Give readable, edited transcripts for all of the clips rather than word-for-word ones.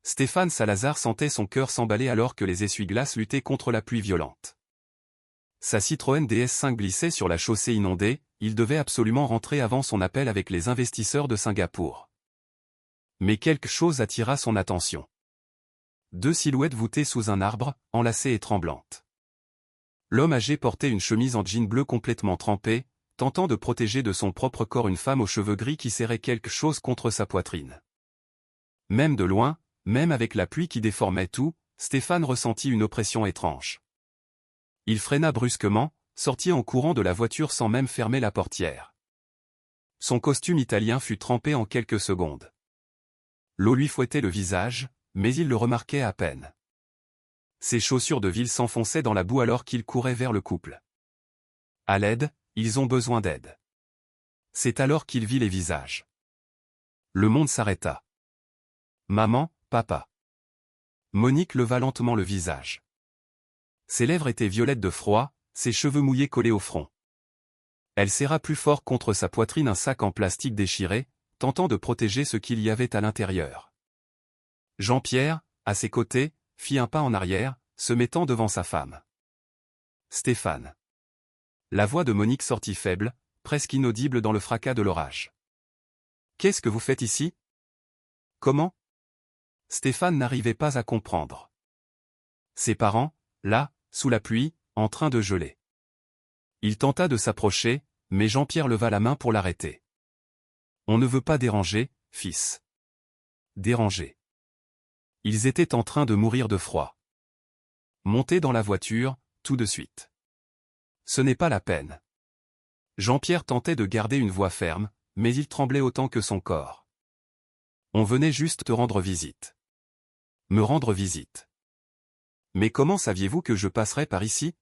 Stéphane Salazar sentait son cœur s'emballer alors que les essuie-glaces luttaient contre la pluie violente. Sa Citroën DS5 glissait sur la chaussée inondée, il devait absolument rentrer avant son appel avec les investisseurs de Singapour. Mais quelque chose attira son attention. Deux silhouettes voûtées sous un arbre, enlacées et tremblantes. L'homme âgé portait une chemise en jean bleu complètement trempée, tentant de protéger de son propre corps une femme aux cheveux gris qui serrait quelque chose contre sa poitrine. Même de loin, même avec la pluie qui déformait tout, Stéphane ressentit une oppression étrange. Il freina brusquement, sortit en courant de la voiture sans même fermer la portière. Son costume italien fut trempé en quelques secondes. L'eau lui fouettait le visage, mais il le remarquait à peine. Ses chaussures de ville s'enfonçaient dans la boue alors qu'il courait vers le couple. À l'aide, ils ont besoin d'aide. C'est alors qu'il vit les visages. Le monde s'arrêta. Maman, papa. Monique leva lentement le visage. Ses lèvres étaient violettes de froid, ses cheveux mouillés collés au front. Elle serra plus fort contre sa poitrine un sac en plastique déchiré, tentant de protéger ce qu'il y avait à l'intérieur. Jean-Pierre, à ses côtés, fit un pas en arrière, se mettant devant sa femme. Stéphane. La voix de Monique sortit faible, presque inaudible dans le fracas de l'orage. Qu'est-ce que vous faites ici? Comment? Stéphane n'arrivait pas à comprendre. Ses parents, là, sous la pluie, en train de geler. Il tenta de s'approcher, mais Jean-Pierre leva la main pour l'arrêter. On ne veut pas déranger, fils. Déranger. Ils étaient en train de mourir de froid. Montez dans la voiture, tout de suite. Ce n'est pas la peine. Jean-Pierre tentait de garder une voix ferme, mais il tremblait autant que son corps. On venait juste te rendre visite. Me rendre visite. Mais comment saviez-vous que je passerais par ici?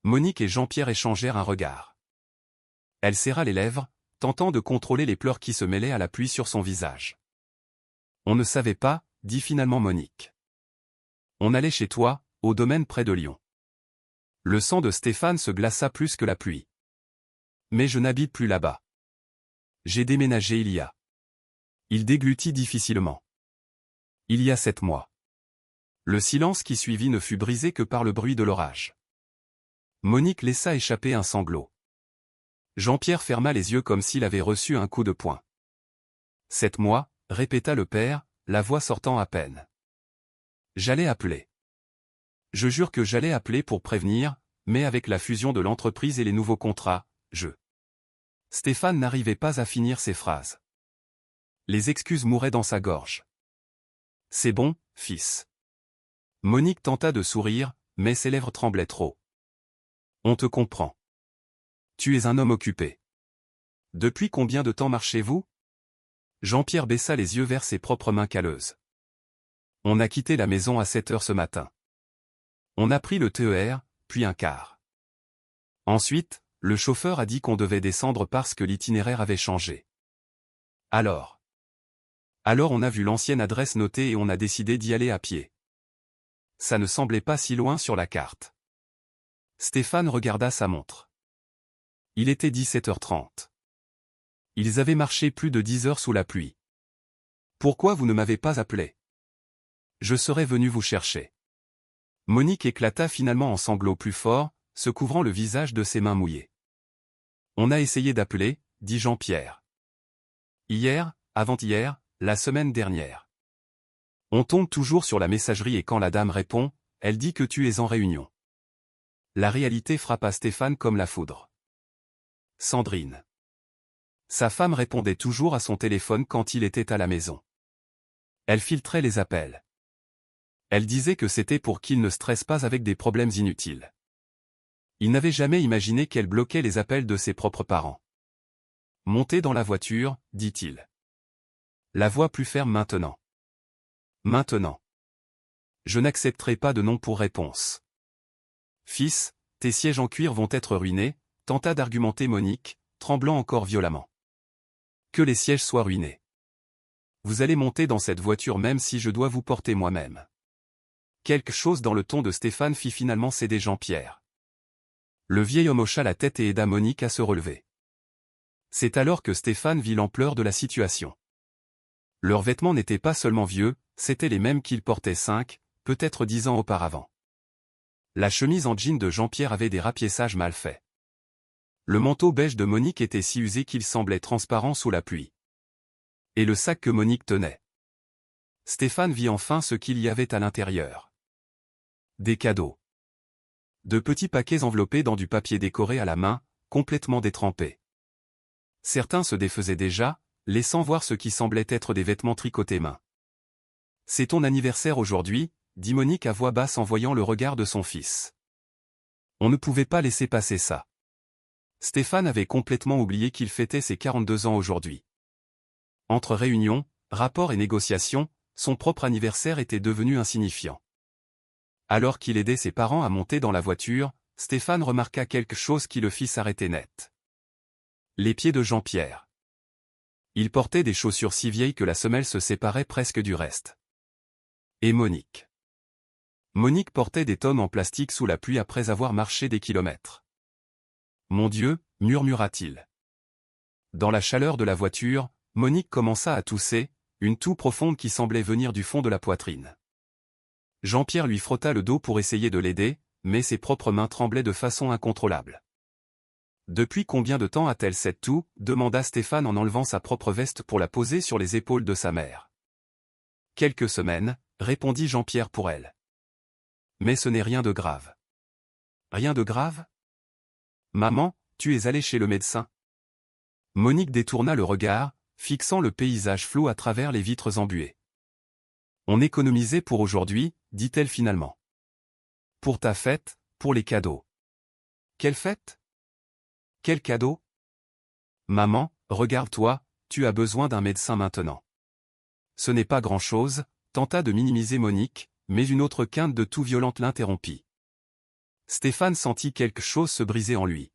Monique et Jean-Pierre échangèrent un regard. Elle serra les lèvres, tentant de contrôler les pleurs qui se mêlaient à la pluie sur son visage. On ne savait pas, dit finalement Monique. On allait chez toi, au domaine près de Lyon. Le sang de Stéphane se glaça plus que la pluie. Mais je n'habite plus là-bas. J'ai déménagé il y a. Il déglutit difficilement. Il y a 7 mois. Le silence qui suivit ne fut brisé que par le bruit de l'orage. Monique laissa échapper un sanglot. Jean-Pierre ferma les yeux comme s'il avait reçu un coup de poing. 7 mois, répéta le père, la voix sortant à peine. J'allais appeler. Je jure que j'allais appeler pour prévenir, mais avec la fusion de l'entreprise et les nouveaux contrats, Stéphane n'arrivait pas à finir ses phrases. Les excuses mouraient dans sa gorge. C'est bon, fils. Monique tenta de sourire, mais ses lèvres tremblaient trop. On te comprend. Tu es un homme occupé. Depuis combien de temps marchez-vous? Jean-Pierre baissa les yeux vers ses propres mains calleuses. On a quitté la maison à 7 heures ce matin. On a pris le TER, puis un car. Ensuite, le chauffeur a dit qu'on devait descendre parce que l'itinéraire avait changé. Alors on a vu l'ancienne adresse notée et on a décidé d'y aller à pied. Ça ne semblait pas si loin sur la carte. Stéphane regarda sa montre. Il était 17h30. Ils avaient marché plus de 10 heures sous la pluie. Pourquoi vous ne m'avez pas appelé? Je serais venu vous chercher. Monique éclata finalement en sanglots plus forts, se couvrant le visage de ses mains mouillées. On a essayé d'appeler, dit Jean-Pierre. Hier, avant-hier, la semaine dernière. On tombe toujours sur la messagerie et quand la dame répond, elle dit que tu es en réunion. La réalité frappa Stéphane comme la foudre. Sandrine. Sa femme répondait toujours à son téléphone quand il était à la maison. Elle filtrait les appels. Elle disait que c'était pour qu'il ne stresse pas avec des problèmes inutiles. Il n'avait jamais imaginé qu'elle bloquait les appels de ses propres parents. Montez dans la voiture, dit-il. La voix plus ferme maintenant. Maintenant. Je n'accepterai pas de non pour réponse. Fils, tes sièges en cuir vont être ruinés, tenta d'argumenter Monique, tremblant encore violemment. Que les sièges soient ruinés. Vous allez monter dans cette voiture même si je dois vous porter moi-même. Quelque chose dans le ton de Stéphane fit finalement céder Jean-Pierre. Le vieil homme hocha la tête et aida Monique à se relever. C'est alors que Stéphane vit l'ampleur de la situation. Leurs vêtements n'étaient pas seulement vieux, c'étaient les mêmes qu'il portait 5, peut-être 10 ans auparavant. La chemise en jean de Jean-Pierre avait des rapiessages mal faits. Le manteau beige de Monique était si usé qu'il semblait transparent sous la pluie. Et le sac que Monique tenait. Stéphane vit enfin ce qu'il y avait à l'intérieur. Des cadeaux. De petits paquets enveloppés dans du papier décoré à la main, complètement détrempés. Certains se défaisaient déjà, laissant voir ce qui semblait être des vêtements tricotés main. « C'est ton anniversaire aujourd'hui » dit Monique à voix basse en voyant le regard de son fils. On ne pouvait pas laisser passer ça. Stéphane avait complètement oublié qu'il fêtait ses 42 ans aujourd'hui. Entre réunions, rapports et négociations, son propre anniversaire était devenu insignifiant. Alors qu'il aidait ses parents à monter dans la voiture, Stéphane remarqua quelque chose qui le fit s'arrêter net. Les pieds de Jean-Pierre. Il portait des chaussures si vieilles que la semelle se séparait presque du reste. Et Monique. Monique portait des tonnes en plastique sous la pluie après avoir marché des kilomètres. « Mon Dieu » murmura-t-il. Dans la chaleur de la voiture, Monique commença à tousser, une toux profonde qui semblait venir du fond de la poitrine. Jean-Pierre lui frotta le dos pour essayer de l'aider, mais ses propres mains tremblaient de façon incontrôlable. « Depuis combien de temps a-t-elle cette toux » demanda Stéphane en enlevant sa propre veste pour la poser sur les épaules de sa mère. « Quelques semaines » répondit Jean-Pierre pour elle. « Mais ce n'est rien de grave. »« Rien de grave ? Maman, tu es allée chez le médecin ?» Monique détourna le regard, fixant le paysage flou à travers les vitres embuées. « On économisait pour aujourd'hui » dit-elle finalement. « Pour ta fête, pour les cadeaux. »« Quelle fête ? Quel cadeau ? Maman, regarde-toi, tu as besoin d'un médecin maintenant. » Ce n'est pas grand-chose, tenta de minimiser Monique, mais une autre quinte de toux violente l'interrompit. Stéphane sentit quelque chose se briser en lui.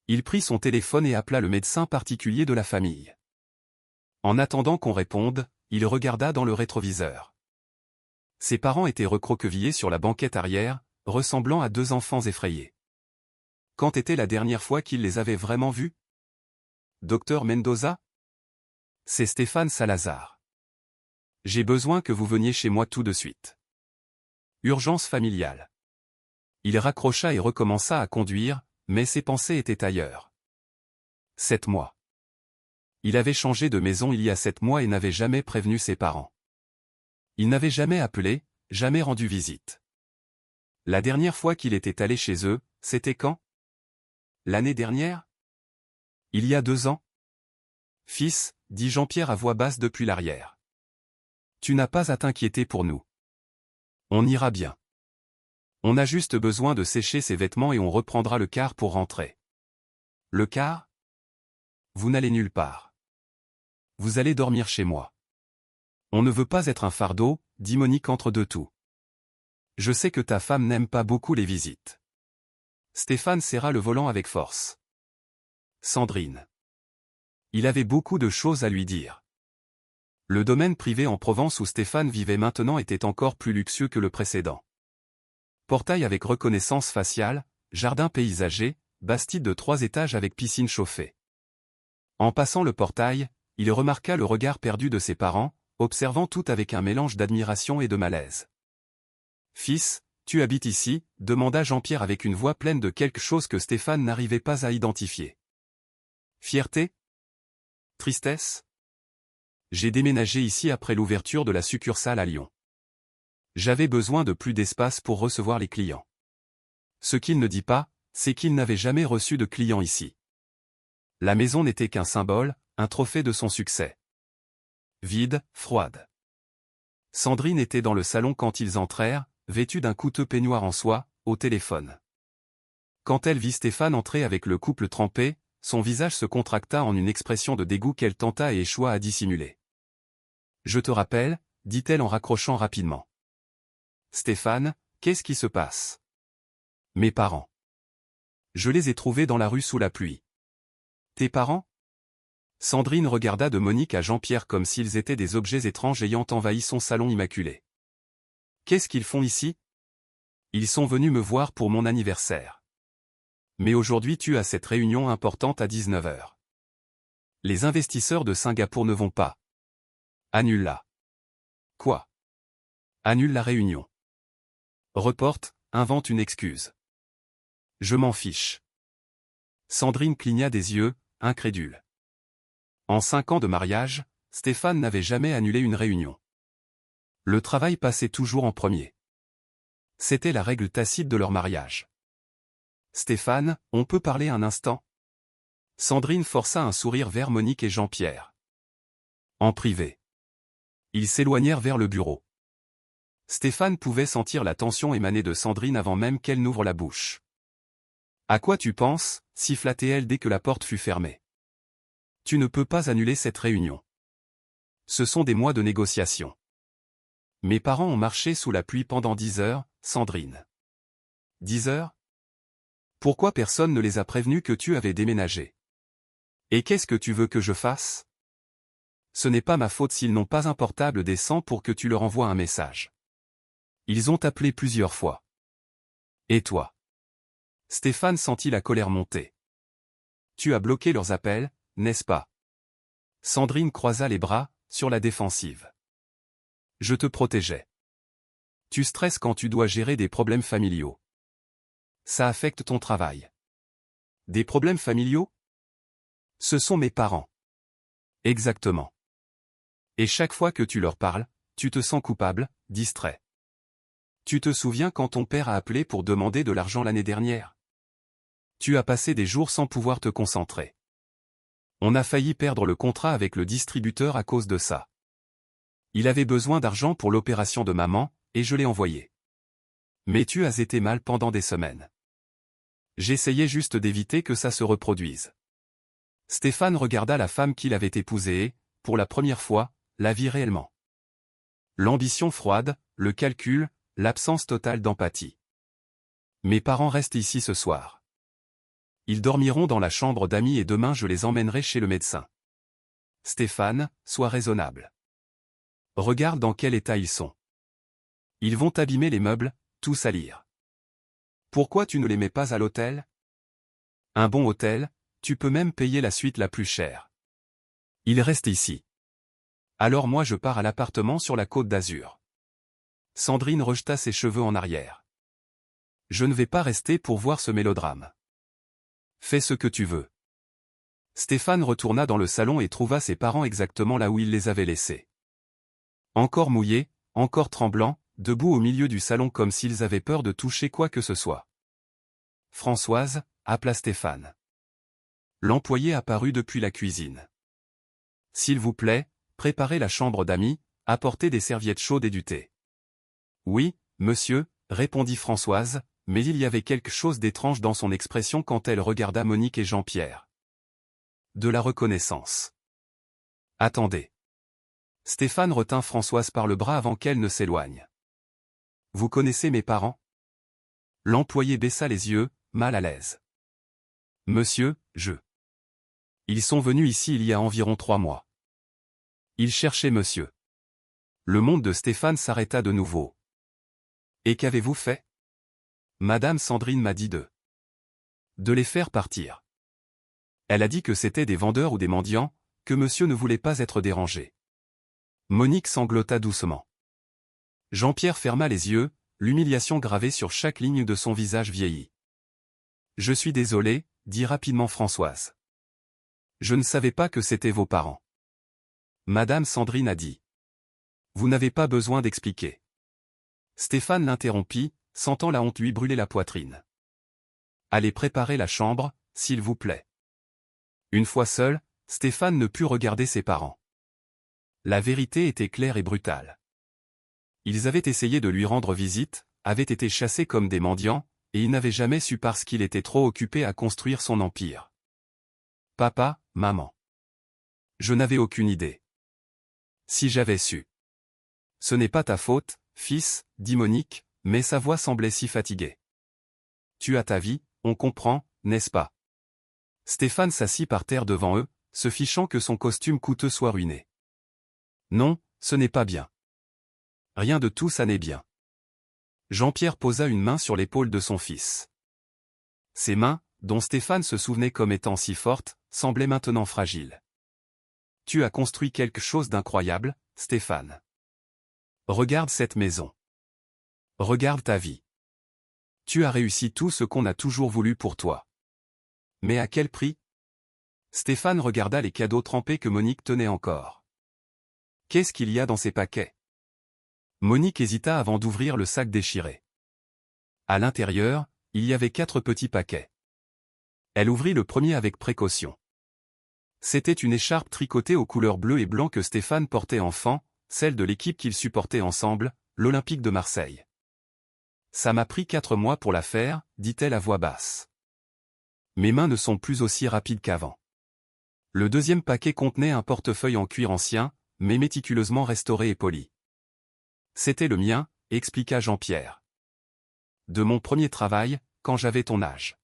Il prit son téléphone et appela le médecin particulier de la famille. En attendant qu'on réponde, il regarda dans le rétroviseur. Ses parents étaient recroquevillés sur la banquette arrière, ressemblant à deux enfants effrayés. Quand était la dernière fois qu'il les avait vraiment vus ? Docteur Mendoza ? C'est Stéphane Salazar. J'ai besoin que vous veniez chez moi tout de suite. Urgence familiale. Il raccrocha et recommença à conduire, mais ses pensées étaient ailleurs. 7 mois. Il avait changé de maison il y a 7 mois et n'avait jamais prévenu ses parents. Il n'avait jamais appelé, jamais rendu visite. La dernière fois qu'il était allé chez eux, c'était quand ? L'année dernière ? Il y a 2 ans ? Fils, dit Jean-Pierre à voix basse depuis l'arrière. Tu n'as pas à t'inquiéter pour nous. On ira bien. On a juste besoin de sécher ses vêtements et on reprendra le car pour rentrer. Le car ? Vous n'allez nulle part. Vous allez dormir chez moi. On ne veut pas être un fardeau, dit Monique entre deux toux. Je sais que ta femme n'aime pas beaucoup les visites. Stéphane serra le volant avec force. Sandrine. Il avait beaucoup de choses à lui dire. Le domaine privé en Provence où Stéphane vivait maintenant était encore plus luxueux que le précédent. Portail avec reconnaissance faciale, jardin paysager, bastide de 3 étages avec piscine chauffée. En passant le portail, il remarqua le regard perdu de ses parents, observant tout avec un mélange d'admiration et de malaise. « Fils, tu habites ici ?» demanda Jean-Pierre avec une voix pleine de quelque chose que Stéphane n'arrivait pas à identifier. Fierté ? Tristesse ? J'ai déménagé ici après l'ouverture de la succursale à Lyon. J'avais besoin de plus d'espace pour recevoir les clients. Ce qu'il ne dit pas, c'est qu'il n'avait jamais reçu de clients ici. La maison n'était qu'un symbole, un trophée de son succès. Vide, froide. Sandrine était dans le salon quand ils entrèrent, vêtue d'un coûteux peignoir en soie, au téléphone. Quand elle vit Stéphane entrer avec le couple trempé, son visage se contracta en une expression de dégoût qu'elle tenta et échoua à dissimuler. « Je te rappelle » dit-elle en raccrochant rapidement. « Stéphane, qu'est-ce qui se passe ? » Mes parents. Je les ai trouvés dans la rue sous la pluie. Tes parents ? Sandrine regarda de Monique à Jean-Pierre comme s'ils étaient des objets étranges ayant envahi son salon immaculé. Qu'est-ce qu'ils font ici ? Ils sont venus me voir pour mon anniversaire. Mais aujourd'hui tu as cette réunion importante à 19h. Les investisseurs de Singapour ne vont pas. Annule-la. Quoi? Annule la réunion. Reporte, invente une excuse. Je m'en fiche. Sandrine cligna des yeux, incrédule. En 5 ans de mariage, Stéphane n'avait jamais annulé une réunion. Le travail passait toujours en premier. C'était la règle tacite de leur mariage. Stéphane, on peut parler un instant? Sandrine força un sourire vers Monique et Jean-Pierre. En privé. Ils s'éloignèrent vers le bureau. Stéphane pouvait sentir la tension émaner de Sandrine avant même qu'elle n'ouvre la bouche. À quoi tu penses? Siffla-t-elle dès que la porte fut fermée. Tu ne peux pas annuler cette réunion. Ce sont des mois de négociation. Mes parents ont marché sous la pluie pendant 10 heures, Sandrine. 10 heures? Pourquoi personne ne les a prévenus que tu avais déménagé? Et qu'est-ce que tu veux que je fasse? Ce n'est pas ma faute s'ils n'ont pas un portable décent pour que tu leur envoies un message. Ils ont appelé plusieurs fois. Et toi? Stéphane sentit la colère monter. Tu as bloqué leurs appels, n'est-ce pas? Sandrine croisa les bras, sur la défensive. Je te protégeais. Tu stresses quand tu dois gérer des problèmes familiaux. Ça affecte ton travail. Des problèmes familiaux? Ce sont mes parents. Exactement. Et chaque fois que tu leur parles, tu te sens coupable, distrait. Tu te souviens quand ton père a appelé pour demander de l'argent l'année dernière? Tu as passé des jours sans pouvoir te concentrer. On a failli perdre le contrat avec le distributeur à cause de ça. Il avait besoin d'argent pour l'opération de maman, et je l'ai envoyé. Mais tu as été mal pendant des semaines. J'essayais juste d'éviter que ça se reproduise. Stéphane regarda la femme qu'il avait épousée et, pour la première fois, la vit réellement. L'ambition froide, le calcul, l'absence totale d'empathie. Mes parents restent ici ce soir. Ils dormiront dans la chambre d'amis et demain je les emmènerai chez le médecin. Stéphane, sois raisonnable. Regarde dans quel état ils sont. Ils vont abîmer les meubles, tout salir. Pourquoi tu ne les mets pas à l'hôtel? Un bon hôtel, tu peux même payer la suite la plus chère. Ils restent ici. Alors moi je pars à l'appartement sur la Côte d'Azur. Sandrine rejeta ses cheveux en arrière. Je ne vais pas rester pour voir ce mélodrame. Fais ce que tu veux. Stéphane retourna dans le salon et trouva ses parents exactement là où il les avait laissés. Encore mouillés, encore tremblants, debout au milieu du salon comme s'ils avaient peur de toucher quoi que ce soit. Françoise, appela Stéphane. L'employé apparut depuis la cuisine. S'il vous plaît, préparez la chambre d'amis, apportez des serviettes chaudes et du thé. Oui, monsieur, répondit Françoise, mais il y avait quelque chose d'étrange dans son expression quand elle regarda Monique et Jean-Pierre. De la reconnaissance. Attendez. Stéphane retint Françoise par le bras avant qu'elle ne s'éloigne. Vous connaissez mes parents? L'employé baissa les yeux, mal à l'aise. Monsieur, Ils sont venus ici il y a environ 3 mois. Ils cherchaient monsieur. Le monde de Stéphane s'arrêta de nouveau. Et qu'avez-vous fait? Madame Sandrine m'a dit de les faire partir. Elle a dit que c'était des vendeurs ou des mendiants, que monsieur ne voulait pas être dérangé. Monique sanglota doucement. Jean-Pierre ferma les yeux, l'humiliation gravée sur chaque ligne de son visage vieilli. Je suis désolé, dit rapidement Françoise. Je ne savais pas que c'étaient vos parents. Madame Sandrine a dit. Vous n'avez pas besoin d'expliquer. Stéphane l'interrompit, sentant la honte lui brûler la poitrine. Allez préparer la chambre, s'il vous plaît. Une fois seul, Stéphane ne put regarder ses parents. La vérité était claire et brutale. Ils avaient essayé de lui rendre visite, avaient été chassés comme des mendiants, et il n'avait jamais su parce qu'il était trop occupé à construire son empire. Papa, maman. Je n'avais aucune idée. Si j'avais su. Ce n'est pas ta faute, fils, dit Monique, mais sa voix semblait si fatiguée. Tu as ta vie, on comprend, n'est-ce pas? Stéphane s'assit par terre devant eux, se fichant que son costume coûteux soit ruiné. Non, ce n'est pas bien. Rien de tout ça n'est bien. Jean-Pierre posa une main sur l'épaule de son fils. Ses mains, dont Stéphane se souvenait comme étant si fortes, semblaient maintenant fragiles. Tu as construit quelque chose d'incroyable, Stéphane. Regarde cette maison. Regarde ta vie. Tu as réussi tout ce qu'on a toujours voulu pour toi. Mais à quel prix? Stéphane regarda les cadeaux trempés que Monique tenait encore. Qu'est-ce qu'il y a dans ces paquets? Monique hésita avant d'ouvrir le sac déchiré. À l'intérieur, il y avait 4 petits paquets. Elle ouvrit le premier avec précaution. C'était une écharpe tricotée aux couleurs bleu et blanc que Stéphane portait enfant, celle de l'équipe qu'ils supportaient ensemble, l'Olympique de Marseille. Ça m'a pris 4 mois pour la faire, dit-elle à voix basse. Mes mains ne sont plus aussi rapides qu'avant. Le deuxième paquet contenait un portefeuille en cuir ancien, mais méticuleusement restauré et poli. C'était le mien, expliqua Jean-Pierre. De mon premier travail, quand j'avais ton âge.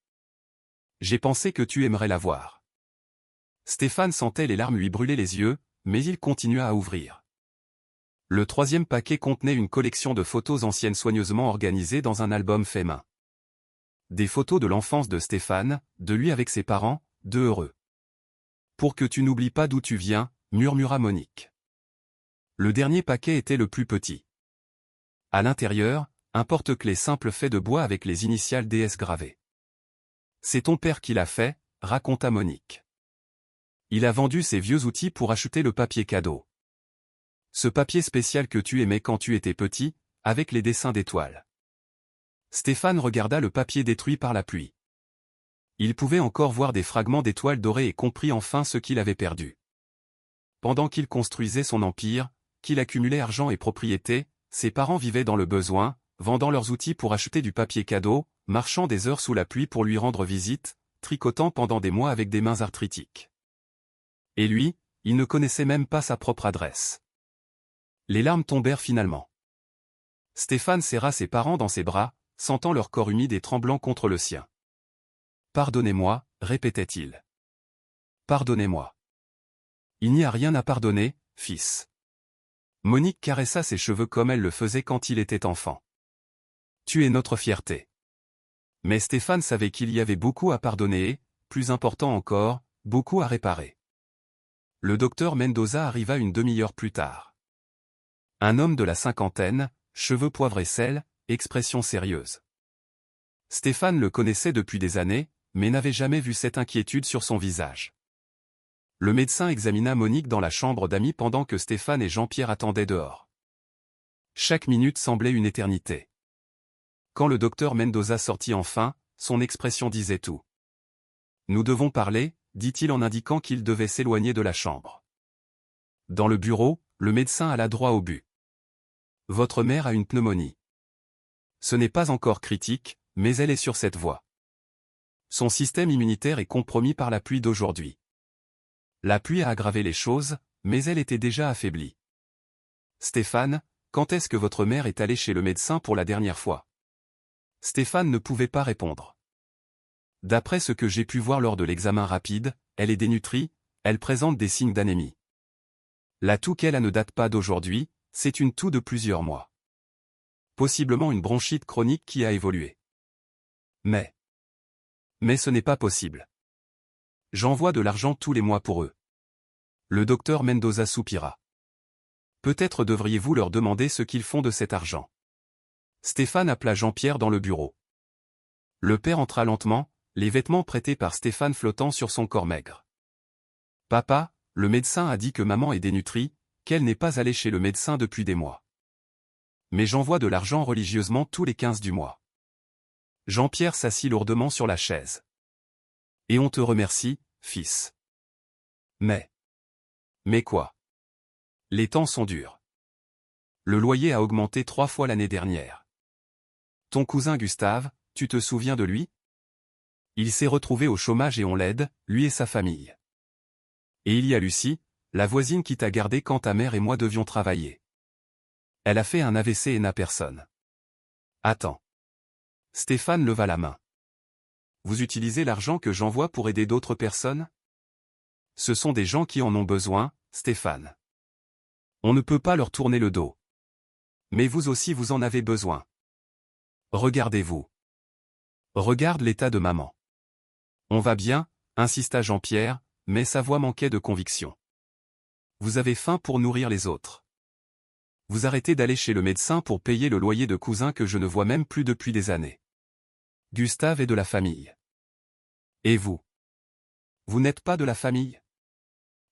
J'ai pensé que tu aimerais l'avoir. Stéphane sentait les larmes lui brûler les yeux, mais il continua à ouvrir. Le troisième paquet contenait une collection de photos anciennes soigneusement organisées dans un album fait main. Des photos de l'enfance de Stéphane, de lui avec ses parents, de heureux. Pour que tu n'oublies pas d'où tu viens, murmura Monique. Le dernier paquet était le plus petit. À l'intérieur, un porte-clés simple fait de bois avec les initiales DS gravées. C'est ton père qui l'a fait, raconta Monique. Il a vendu ses vieux outils pour acheter le papier cadeau. Ce papier spécial que tu aimais quand tu étais petit, avec les dessins d'étoiles. Stéphane regarda le papier détruit par la pluie. Il pouvait encore voir des fragments d'étoiles dorées et comprit enfin ce qu'il avait perdu. Pendant qu'il construisait son empire, qu'il accumulait argent et propriétés, ses parents vivaient dans le besoin, vendant leurs outils pour acheter du papier cadeau, marchant des heures sous la pluie pour lui rendre visite, tricotant pendant des mois avec des mains arthritiques. Et lui, il ne connaissait même pas sa propre adresse. Les larmes tombèrent finalement. Stéphane serra ses parents dans ses bras, sentant leur corps humide et tremblant contre le sien. « Pardonnez-moi, répétait-il. Pardonnez-moi. Il n'y a rien à pardonner, fils. Monique caressa ses cheveux comme elle le faisait quand il était enfant. Tu es notre fierté. Mais Stéphane savait qu'il y avait beaucoup à pardonner et, plus important encore, beaucoup à réparer. Le docteur Mendoza arriva une demi-heure plus tard. Un homme de la cinquantaine, cheveux poivre et sel, expression sérieuse. Stéphane le connaissait depuis des années, mais n'avait jamais vu cette inquiétude sur son visage. Le médecin examina Monique dans la chambre d'amis pendant que Stéphane et Jean-Pierre attendaient dehors. Chaque minute semblait une éternité. Quand le docteur Mendoza sortit enfin, son expression disait tout. « Nous devons parler », dit-il en indiquant qu'il devait s'éloigner de la chambre. Dans le bureau, le médecin alla droit au but. « Votre mère a une pneumonie. Ce n'est pas encore critique, mais elle est sur cette voie. Son système immunitaire est compromis par la pluie d'aujourd'hui. La pluie a aggravé les choses, mais elle était déjà affaiblie. Stéphane, quand est-ce que votre mère est allée chez le médecin pour la dernière fois? » Stéphane ne pouvait pas répondre. D'après ce que j'ai pu voir lors de l'examen rapide, elle est dénutrie, elle présente des signes d'anémie. La toux qu'elle a ne date pas d'aujourd'hui, c'est une toux de plusieurs mois. Possiblement une bronchite chronique qui a évolué. Mais ce n'est pas possible. J'envoie de l'argent tous les mois pour eux. Le docteur Mendoza soupira. Peut-être devriez-vous leur demander ce qu'ils font de cet argent. Stéphane appela Jean-Pierre dans le bureau. Le père entra lentement, les vêtements prêtés par Stéphane flottant sur son corps maigre. « Papa, le médecin a dit que maman est dénutrie, qu'elle n'est pas allée chez le médecin depuis des mois. Mais j'envoie de l'argent religieusement tous les 15 du mois. » Jean-Pierre s'assit lourdement sur la chaise. « Et on te remercie, fils. Mais quoi? Les temps sont durs. Le loyer a augmenté 3 fois l'année dernière. Ton cousin Gustave, tu te souviens de lui? Il s'est retrouvé au chômage et on l'aide, lui et sa famille. Et il y a Lucie, la voisine qui t'a gardé quand ta mère et moi devions travailler. Elle a fait un AVC et n'a personne. Attends. » Stéphane leva la main. « Vous utilisez l'argent que j'envoie pour aider d'autres personnes? Ce sont des gens qui en ont besoin, Stéphane. On ne peut pas leur tourner le dos. Mais vous aussi vous en avez besoin. Regardez-vous. Regarde l'état de maman. On va bien, insista Jean-Pierre, mais sa voix manquait de conviction. Vous avez faim pour nourrir les autres. Vous arrêtez d'aller chez le médecin pour payer le loyer de cousin que je ne vois même plus depuis des années. Gustave est de la famille. Et vous? Vous n'êtes pas de la famille?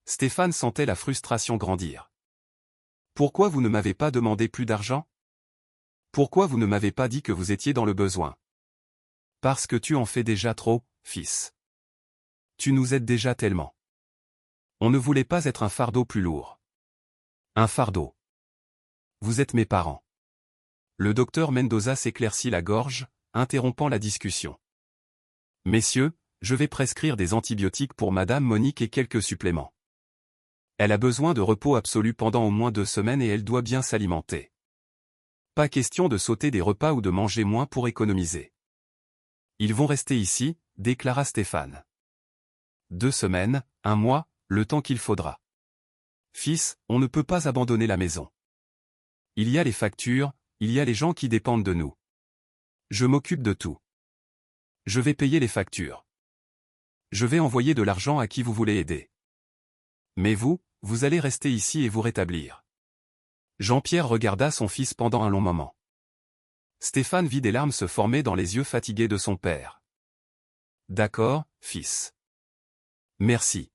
Stéphane sentait la frustration grandir. Pourquoi vous ne m'avez pas demandé plus d'argent? Pourquoi vous ne m'avez pas dit que vous étiez dans le besoin? Parce que tu en fais déjà trop, fils. Tu nous aides déjà tellement. On ne voulait pas être un fardeau plus lourd. Un fardeau. Vous êtes mes parents. Le docteur Mendoza s'éclaircit la gorge, interrompant la discussion. Messieurs, je vais prescrire des antibiotiques pour Madame Monique et quelques suppléments. Elle a besoin de repos absolu pendant au moins 2 semaines et elle doit bien s'alimenter. Pas question de sauter des repas ou de manger moins pour économiser. Ils vont rester ici, déclara Stéphane. 2 semaines, 1 mois, le temps qu'il faudra. Fils, on ne peut pas abandonner la maison. Il y a les factures, il y a les gens qui dépendent de nous. Je m'occupe de tout. Je vais payer les factures. Je vais envoyer de l'argent à qui vous voulez aider. Mais vous, vous allez rester ici et vous rétablir. Jean-Pierre regarda son fils pendant un long moment. Stéphane vit des larmes se former dans les yeux fatigués de son père. D'accord, fils. Merci.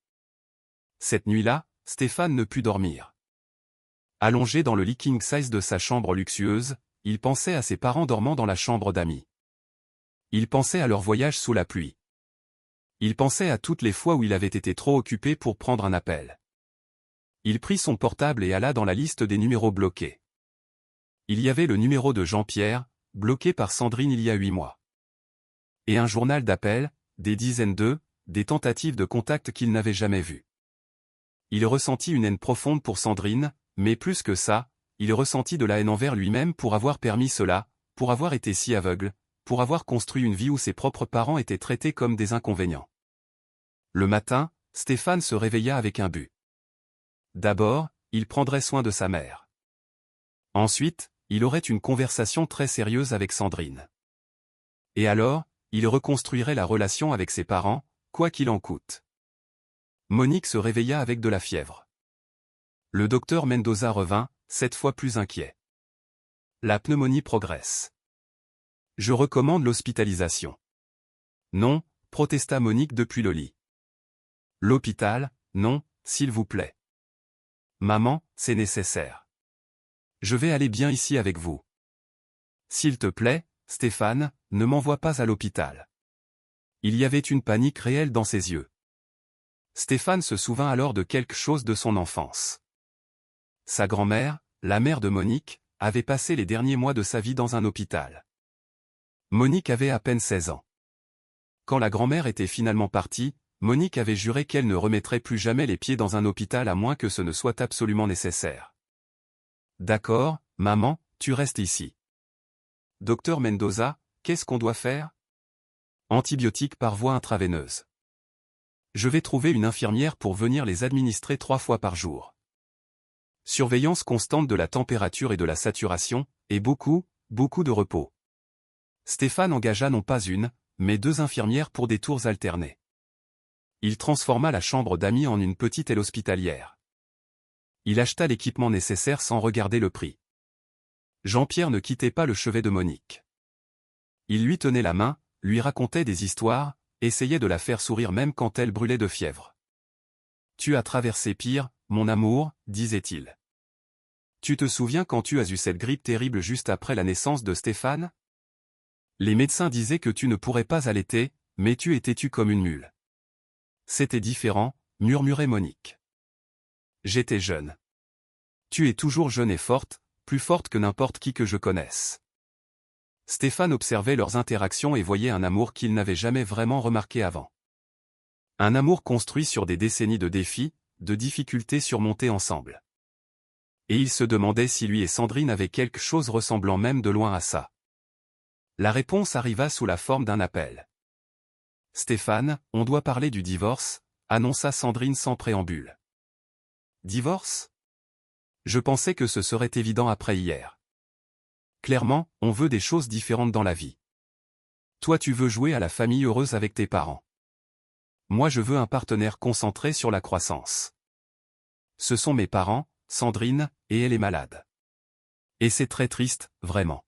Cette nuit-là, Stéphane ne put dormir. Allongé dans le lit king size de sa chambre luxueuse, il pensait à ses parents dormant dans la chambre d'amis. Il pensait à leur voyage sous la pluie. Il pensait à toutes les fois où il avait été trop occupé pour prendre un appel. Il prit son portable et alla dans la liste des numéros bloqués. Il y avait le numéro de Jean-Pierre, bloqué par Sandrine il y a 8 mois. Et un journal d'appels, des dizaines des tentatives de contact qu'il n'avait jamais vues. Il ressentit une haine profonde pour Sandrine, mais plus que ça, il ressentit de la haine envers lui-même pour avoir permis cela, pour avoir été si aveugle, pour avoir construit une vie où ses propres parents étaient traités comme des inconvénients. Le matin, Stéphane se réveilla avec un but. D'abord, il prendrait soin de sa mère. Ensuite, il aurait une conversation très sérieuse avec Sandrine. Et alors, il reconstruirait la relation avec ses parents, quoi qu'il en coûte. Monique se réveilla avec de la fièvre. Le docteur Mendoza revint, cette fois plus inquiet. La pneumonie progresse. Je recommande l'hospitalisation. Non, protesta Monique depuis le lit. L'hôpital, non, s'il vous plaît. Maman, c'est nécessaire. Je vais aller bien ici avec vous. S'il te plaît, Stéphane, ne m'envoie pas à l'hôpital. Il y avait une panique réelle dans ses yeux. Stéphane se souvint alors de quelque chose de son enfance. Sa grand-mère, la mère de Monique, avait passé les derniers mois de sa vie dans un hôpital. Monique avait à peine 16 ans. Quand la grand-mère était finalement partie, Monique avait juré qu'elle ne remettrait plus jamais les pieds dans un hôpital à moins que ce ne soit absolument nécessaire. D'accord, maman, tu restes ici. Docteur Mendoza, qu'est-ce qu'on doit faire? Antibiotiques par voie intraveineuse. Je vais trouver une infirmière pour venir les administrer 3 fois par jour. Surveillance constante de la température et de la saturation, et beaucoup de repos. Stéphane engagea non pas une, mais 2 infirmières pour des tours alternés. Il transforma la chambre d'amis en une petite aile hospitalière. Il acheta l'équipement nécessaire sans regarder le prix. Jean-Pierre ne quittait pas le chevet de Monique. Il lui tenait la main, lui racontait des histoires, essayait de la faire sourire même quand elle brûlait de fièvre. « Tu as traversé pire, mon amour, disait-il. Tu te souviens quand tu as eu cette grippe terrible juste après la naissance de Stéphane? Les médecins disaient que tu ne pourrais pas allaiter, mais tu es têtue comme une mule. C'était différent, murmurait Monique. J'étais jeune. Tu es toujours jeune et forte, plus forte que n'importe qui que je connaisse. Stéphane observait leurs interactions et voyait un amour qu'il n'avait jamais vraiment remarqué avant. Un amour construit sur des décennies de défis, de difficultés surmontées ensemble. Et il se demandait si lui et Sandrine avaient quelque chose ressemblant même de loin à ça. La réponse arriva sous la forme d'un appel. « Stéphane, on doit parler du divorce », annonça Sandrine sans préambule. « Divorce ? Je pensais que ce serait évident après hier. Clairement, on veut des choses différentes dans la vie. Toi tu veux jouer à la famille heureuse avec tes parents. Moi je veux un partenaire concentré sur la croissance. Ce sont mes parents, Sandrine, et elle est malade. Et c'est très triste, vraiment.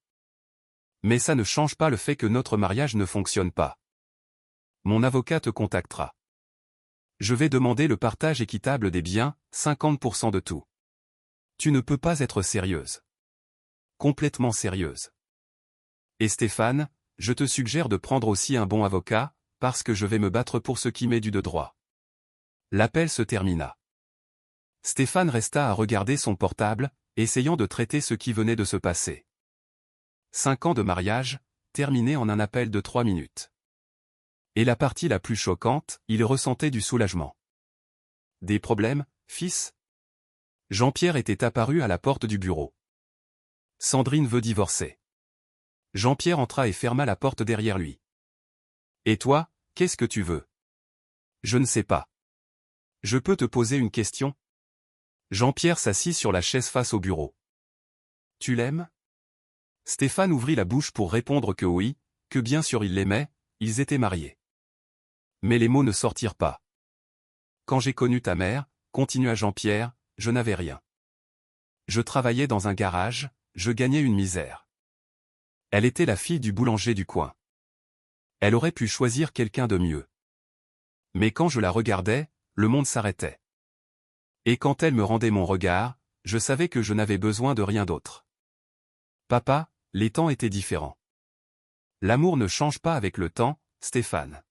Mais ça ne change pas le fait que notre mariage ne fonctionne pas. Mon avocat te contactera. Je vais demander le partage équitable des biens, 50% de tout. Tu ne peux pas être sérieuse. Complètement sérieuse. Et Stéphane, je te suggère de prendre aussi un bon avocat, parce que je vais me battre pour ce qui m'est dû de droit. L'appel se termina. Stéphane resta à regarder son portable, essayant de traiter ce qui venait de se passer. 5 ans de mariage, terminé en un appel de 3 minutes. Et la partie la plus choquante, il ressentait du soulagement. Des problèmes, fils? Jean-Pierre était apparu à la porte du bureau. Sandrine veut divorcer. Jean-Pierre entra et ferma la porte derrière lui. Et toi, qu'est-ce que tu veux? Je ne sais pas. Je peux te poser une question? Jean-Pierre s'assit sur la chaise face au bureau. Tu l'aimes? Stéphane ouvrit la bouche pour répondre que oui, que bien sûr il l'aimait, ils étaient mariés. Mais les mots ne sortirent pas. Quand j'ai connu ta mère, continua Jean-Pierre, je n'avais rien. Je travaillais dans un garage, je gagnais une misère. Elle était la fille du boulanger du coin. Elle aurait pu choisir quelqu'un de mieux. Mais quand je la regardais, le monde s'arrêtait. Et quand elle me rendait mon regard, je savais que je n'avais besoin de rien d'autre. Papa, les temps étaient différents. L'amour ne change pas avec le temps, Stéphane.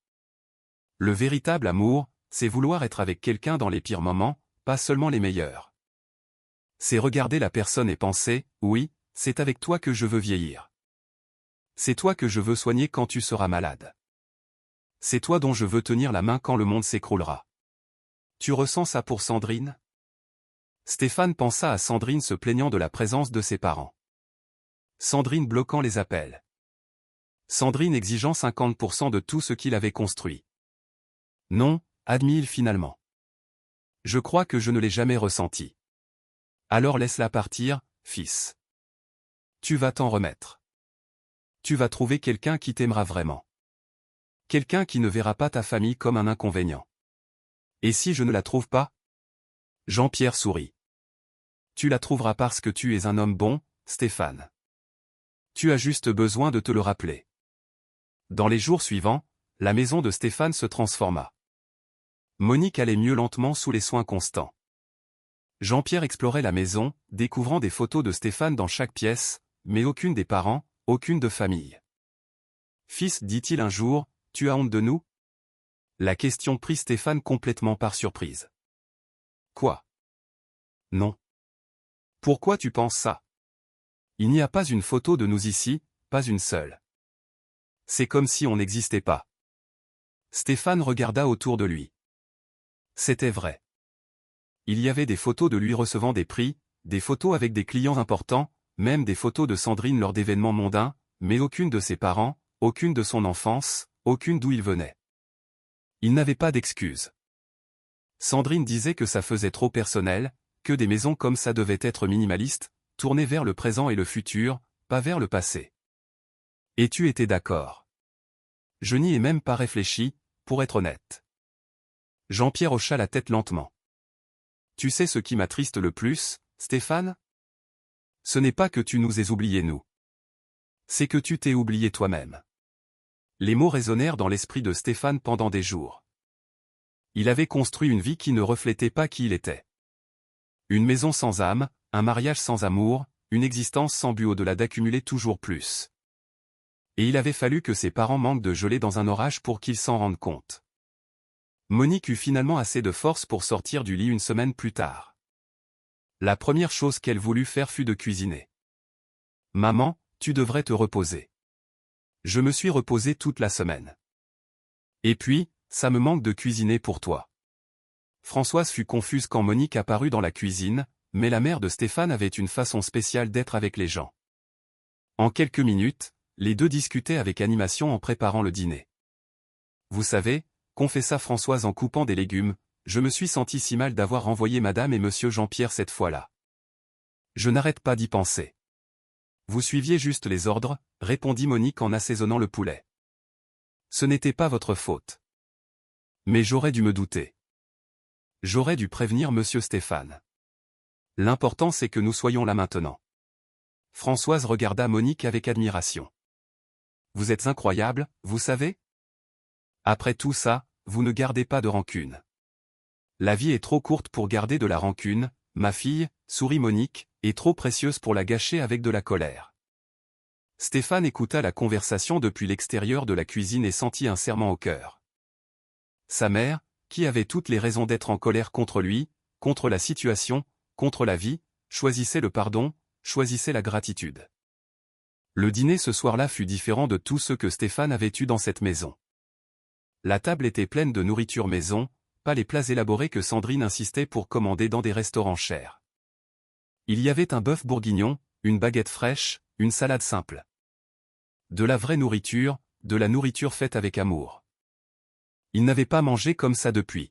Le véritable amour, c'est vouloir être avec quelqu'un dans les pires moments, pas seulement les meilleurs. C'est regarder la personne et penser, oui, c'est avec toi que je veux vieillir. C'est toi que je veux soigner quand tu seras malade. C'est toi dont je veux tenir la main quand le monde s'écroulera. Tu ressens ça pour Sandrine? Stéphane pensa à Sandrine se plaignant de la présence de ses parents. Sandrine bloquant les appels. Sandrine exigeant 50% de tout ce qu'il avait construit. Non, admit-il finalement. Je crois que je ne l'ai jamais ressenti. Alors laisse-la partir, fils. Tu vas t'en remettre. Tu vas trouver quelqu'un qui t'aimera vraiment. Quelqu'un qui ne verra pas ta famille comme un inconvénient. Et si je ne la trouve pas? Jean-Pierre sourit. Tu la trouveras parce que tu es un homme bon, Stéphane. Tu as juste besoin de te le rappeler. Dans les jours suivants, la maison de Stéphane se transforma. Monique allait mieux lentement sous les soins constants. Jean-Pierre explorait la maison, découvrant des photos de Stéphane dans chaque pièce, mais aucune des parents, aucune de famille. Fils, dit-il un jour, tu as honte de nous? La question prit Stéphane complètement par surprise. Quoi? Non. Pourquoi tu penses ça? Il n'y a pas une photo de nous ici, pas une seule. C'est comme si on n'existait pas. Stéphane regarda autour de lui. C'était vrai. Il y avait des photos de lui recevant des prix, des photos avec des clients importants, même des photos de Sandrine lors d'événements mondains, mais aucune de ses parents, aucune de son enfance, aucune d'où il venait. Il n'avait pas d'excuses. Sandrine disait que ça faisait trop personnel, que des maisons comme ça devaient être minimalistes, tournées vers le présent et le futur, pas vers le passé. Et tu étais d'accord. Je n'y ai même pas réfléchi, pour être honnête. Jean-Pierre hocha la tête lentement. Tu sais ce qui m'attriste le plus, Stéphane? Ce n'est pas que tu nous aies oubliés nous. C'est que tu t'es oublié toi-même. Les mots résonnèrent dans l'esprit de Stéphane pendant des jours. Il avait construit une vie qui ne reflétait pas qui il était. Une maison sans âme, un mariage sans amour, une existence sans but au-delà d'accumuler toujours plus. Et il avait fallu que ses parents manquent de gelée dans un orage pour qu'ils s'en rendent compte. Monique eut finalement assez de force pour sortir du lit une semaine plus tard. La première chose qu'elle voulut faire fut de cuisiner. « Maman, tu devrais te reposer. » Je me suis reposé toute la semaine. Et puis, ça me manque de cuisiner pour toi. Françoise fut confuse quand Monique apparut dans la cuisine, mais la mère de Stéphane avait une façon spéciale d'être avec les gens. En quelques minutes, les deux discutaient avec animation en préparant le dîner. Vous savez, confessa Françoise en coupant des légumes, je me suis senti si mal d'avoir renvoyé Madame et Monsieur Jean-Pierre cette fois-là. Je n'arrête pas d'y penser. Vous suiviez juste les ordres, répondit Monique en assaisonnant le poulet. Ce n'était pas votre faute. Mais j'aurais dû me douter. J'aurais dû prévenir Monsieur Stéphane. L'important c'est que nous soyons là maintenant. Françoise regarda Monique avec admiration. Vous êtes incroyable, vous savez? Après tout ça, vous ne gardez pas de rancune. La vie est trop courte pour garder de la rancune, ma fille, sourit Monique, est trop précieuse pour la gâcher avec de la colère. Stéphane écouta la conversation depuis l'extérieur de la cuisine et sentit un serrement au cœur. Sa mère, qui avait toutes les raisons d'être en colère contre lui, contre la situation, contre la vie, choisissait le pardon, choisissait la gratitude. Le dîner ce soir-là fut différent de tout ce que Stéphane avait eu dans cette maison. La table était pleine de nourriture maison, pas les plats élaborés que Sandrine insistait pour commander dans des restaurants chers. Il y avait un bœuf bourguignon, une baguette fraîche, une salade simple. De la vraie nourriture, de la nourriture faite avec amour. Il n'avait pas mangé comme ça depuis.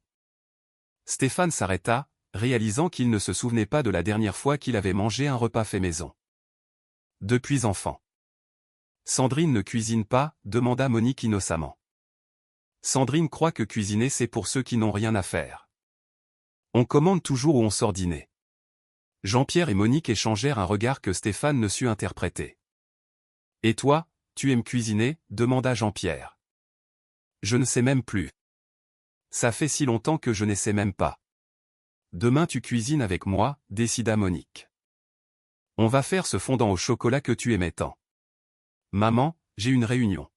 Stéphane s'arrêta, réalisant qu'il ne se souvenait pas de la dernière fois qu'il avait mangé un repas fait maison. Depuis enfant. Sandrine ne cuisine pas, demanda Monique innocemment. Sandrine croit que cuisiner c'est pour ceux qui n'ont rien à faire. On commande toujours ou on sort dîner. Jean-Pierre et Monique échangèrent un regard que Stéphane ne sut interpréter. Et toi, tu aimes cuisiner? Demanda Jean-Pierre. Je ne sais même plus. Ça fait si longtemps que je n'essaie même pas. Demain tu cuisines avec moi, décida Monique. On va faire ce fondant au chocolat que tu aimais tant. Maman, j'ai une réunion.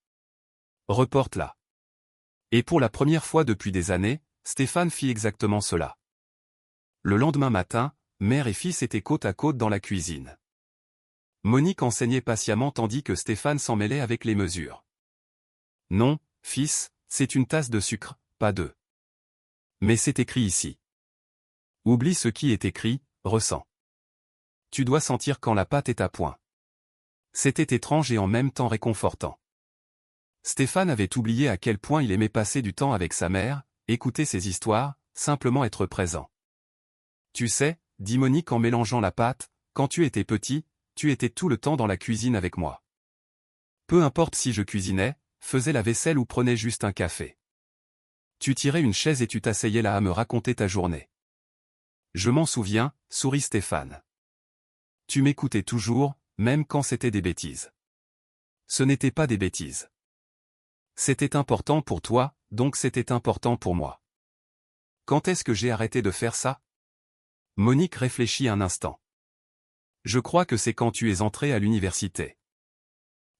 Reporte-la. Et pour la première fois depuis des années, Stéphane fit exactement cela. Le lendemain matin, mère et fils étaient côte à côte dans la cuisine. Monique enseignait patiemment tandis que Stéphane s'en mêlait avec les mesures. Non, fils, c'est une tasse de sucre, pas deux. Mais c'est écrit ici. Oublie ce qui est écrit, ressens. Tu dois sentir quand la pâte est à point. C'était étrange et en même temps réconfortant. Stéphane avait oublié à quel point il aimait passer du temps avec sa mère, écouter ses histoires, simplement être présent. Tu sais, dit Monique en mélangeant la pâte, quand tu étais petit, tu étais tout le temps dans la cuisine avec moi. Peu importe si je cuisinais, faisais la vaisselle ou prenais juste un café. Tu tirais une chaise et tu t'asseyais là à me raconter ta journée. Je m'en souviens, sourit Stéphane. Tu m'écoutais toujours, même quand c'était des bêtises. Ce n'était pas des bêtises. C'était important pour toi, donc c'était important pour moi. Quand est-ce que j'ai arrêté de faire ça? Monique réfléchit un instant. Je crois que c'est quand tu es entré à l'université.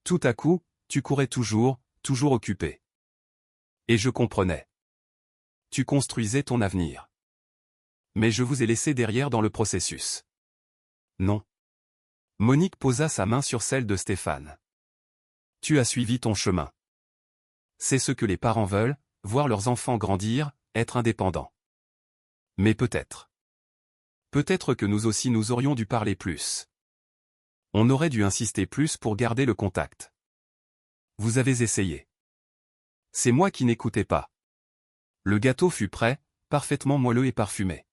Tout à coup, tu courais toujours occupé. Et je comprenais. Tu construisais ton avenir. Mais je vous ai laissé derrière dans le processus. Non. Monique posa sa main sur celle de Stéphane. Tu as suivi ton chemin. C'est ce que les parents veulent, voir leurs enfants grandir, être indépendants. Mais peut-être. Peut-être que nous aussi nous aurions dû parler plus. On aurait dû insister plus pour garder le contact. Vous avez essayé. C'est moi qui n'écoutais pas. Le gâteau fut prêt, parfaitement moelleux et parfumé.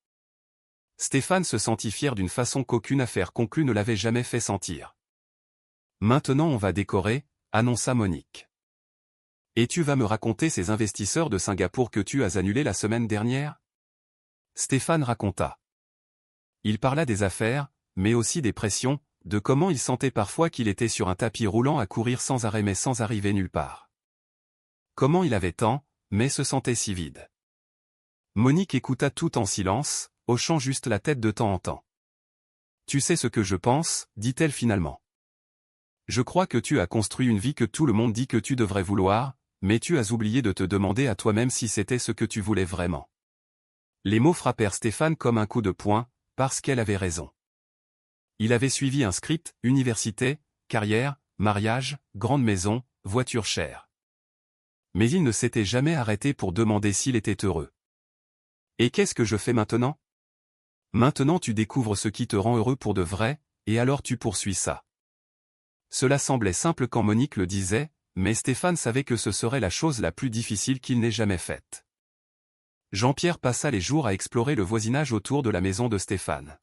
Stéphane se sentit fier d'une façon qu'aucune affaire conclue ne l'avait jamais fait sentir. Maintenant on va décorer, annonça Monique. Et tu vas me raconter ces investisseurs de Singapour que tu as annulés la semaine dernière? Stéphane raconta. Il parla des affaires, mais aussi des pressions, de comment il sentait parfois qu'il était sur un tapis roulant à courir sans arrêt mais sans arriver nulle part. Comment il avait tant, mais se sentait si vide. Monique écouta tout en silence, hochant juste la tête de temps en temps. Tu sais ce que je pense, dit-elle finalement. Je crois que tu as construit une vie que tout le monde dit que tu devrais vouloir, mais tu as oublié de te demander à toi-même si c'était ce que tu voulais vraiment. Les mots frappèrent Stéphane comme un coup de poing, parce qu'elle avait raison. Il avait suivi un script, université, carrière, mariage, grande maison, voiture chère. Mais il ne s'était jamais arrêté pour demander s'il était heureux. Et qu'est-ce que je fais maintenant? Maintenant tu découvres ce qui te rend heureux pour de vrai, et alors tu poursuis ça. Cela semblait simple quand Monique le disait, mais Stéphane savait que ce serait la chose la plus difficile qu'il n'ait jamais faite. Jean-Pierre passa les jours à explorer le voisinage autour de la maison de Stéphane.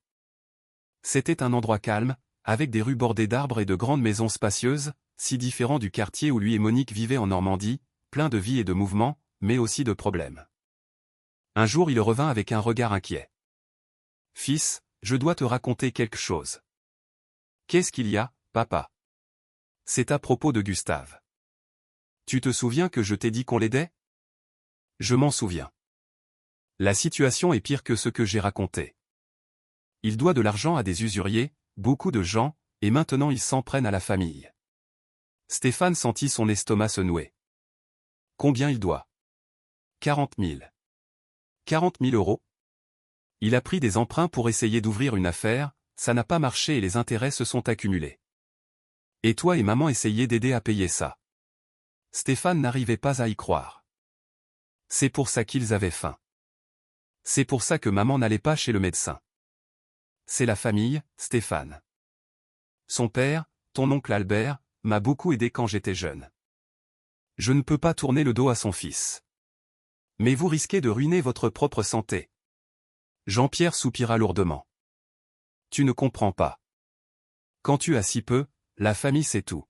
C'était un endroit calme, avec des rues bordées d'arbres et de grandes maisons spacieuses, si différent du quartier où lui et Monique vivaient en Normandie, plein de vie et de mouvement, mais aussi de problèmes. Un jour il revint avec un regard inquiet. « Fils, je dois te raconter quelque chose. » « Qu'est-ce qu'il y a, papa. C'est à propos de Gustave. Tu te souviens que je t'ai dit qu'on l'aidait? Je m'en souviens. La situation est pire que ce que j'ai raconté. Il doit de l'argent à des usuriers, beaucoup de gens, et maintenant ils s'en prennent à la famille. Stéphane sentit son estomac se nouer. Combien il doit? 40 000. 40 000 euros? Il a pris des emprunts pour essayer d'ouvrir une affaire, ça n'a pas marché et les intérêts se sont accumulés. Et toi et maman essayaient d'aider à payer ça. Stéphane n'arrivait pas à y croire. C'est pour ça qu'ils avaient faim. C'est pour ça que maman n'allait pas chez le médecin. C'est la famille, Stéphane. Son père, ton oncle Albert, m'a beaucoup aidé quand j'étais jeune. Je ne peux pas tourner le dos à son fils. Mais vous risquez de ruiner votre propre santé. Jean-Pierre soupira lourdement. Tu ne comprends pas. Quand tu as si peu, la famille c'est tout.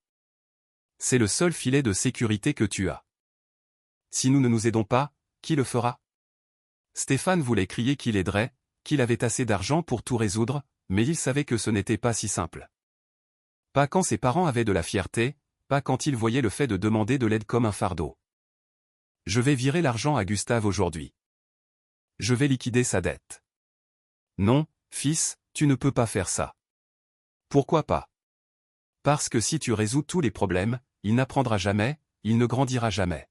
C'est le seul filet de sécurité que tu as. Si nous ne nous aidons pas, qui le fera? Stéphane voulait crier qu'il aiderait, qu'il avait assez d'argent pour tout résoudre, mais il savait que ce n'était pas si simple. Pas quand ses parents avaient de la fierté, pas quand ils voyaient le fait de demander de l'aide comme un fardeau. Je vais virer l'argent à Gustave aujourd'hui. Je vais liquider sa dette. Non, fils, tu ne peux pas faire ça. Pourquoi pas? Parce que si tu résous tous les problèmes, il n'apprendra jamais, il ne grandira jamais.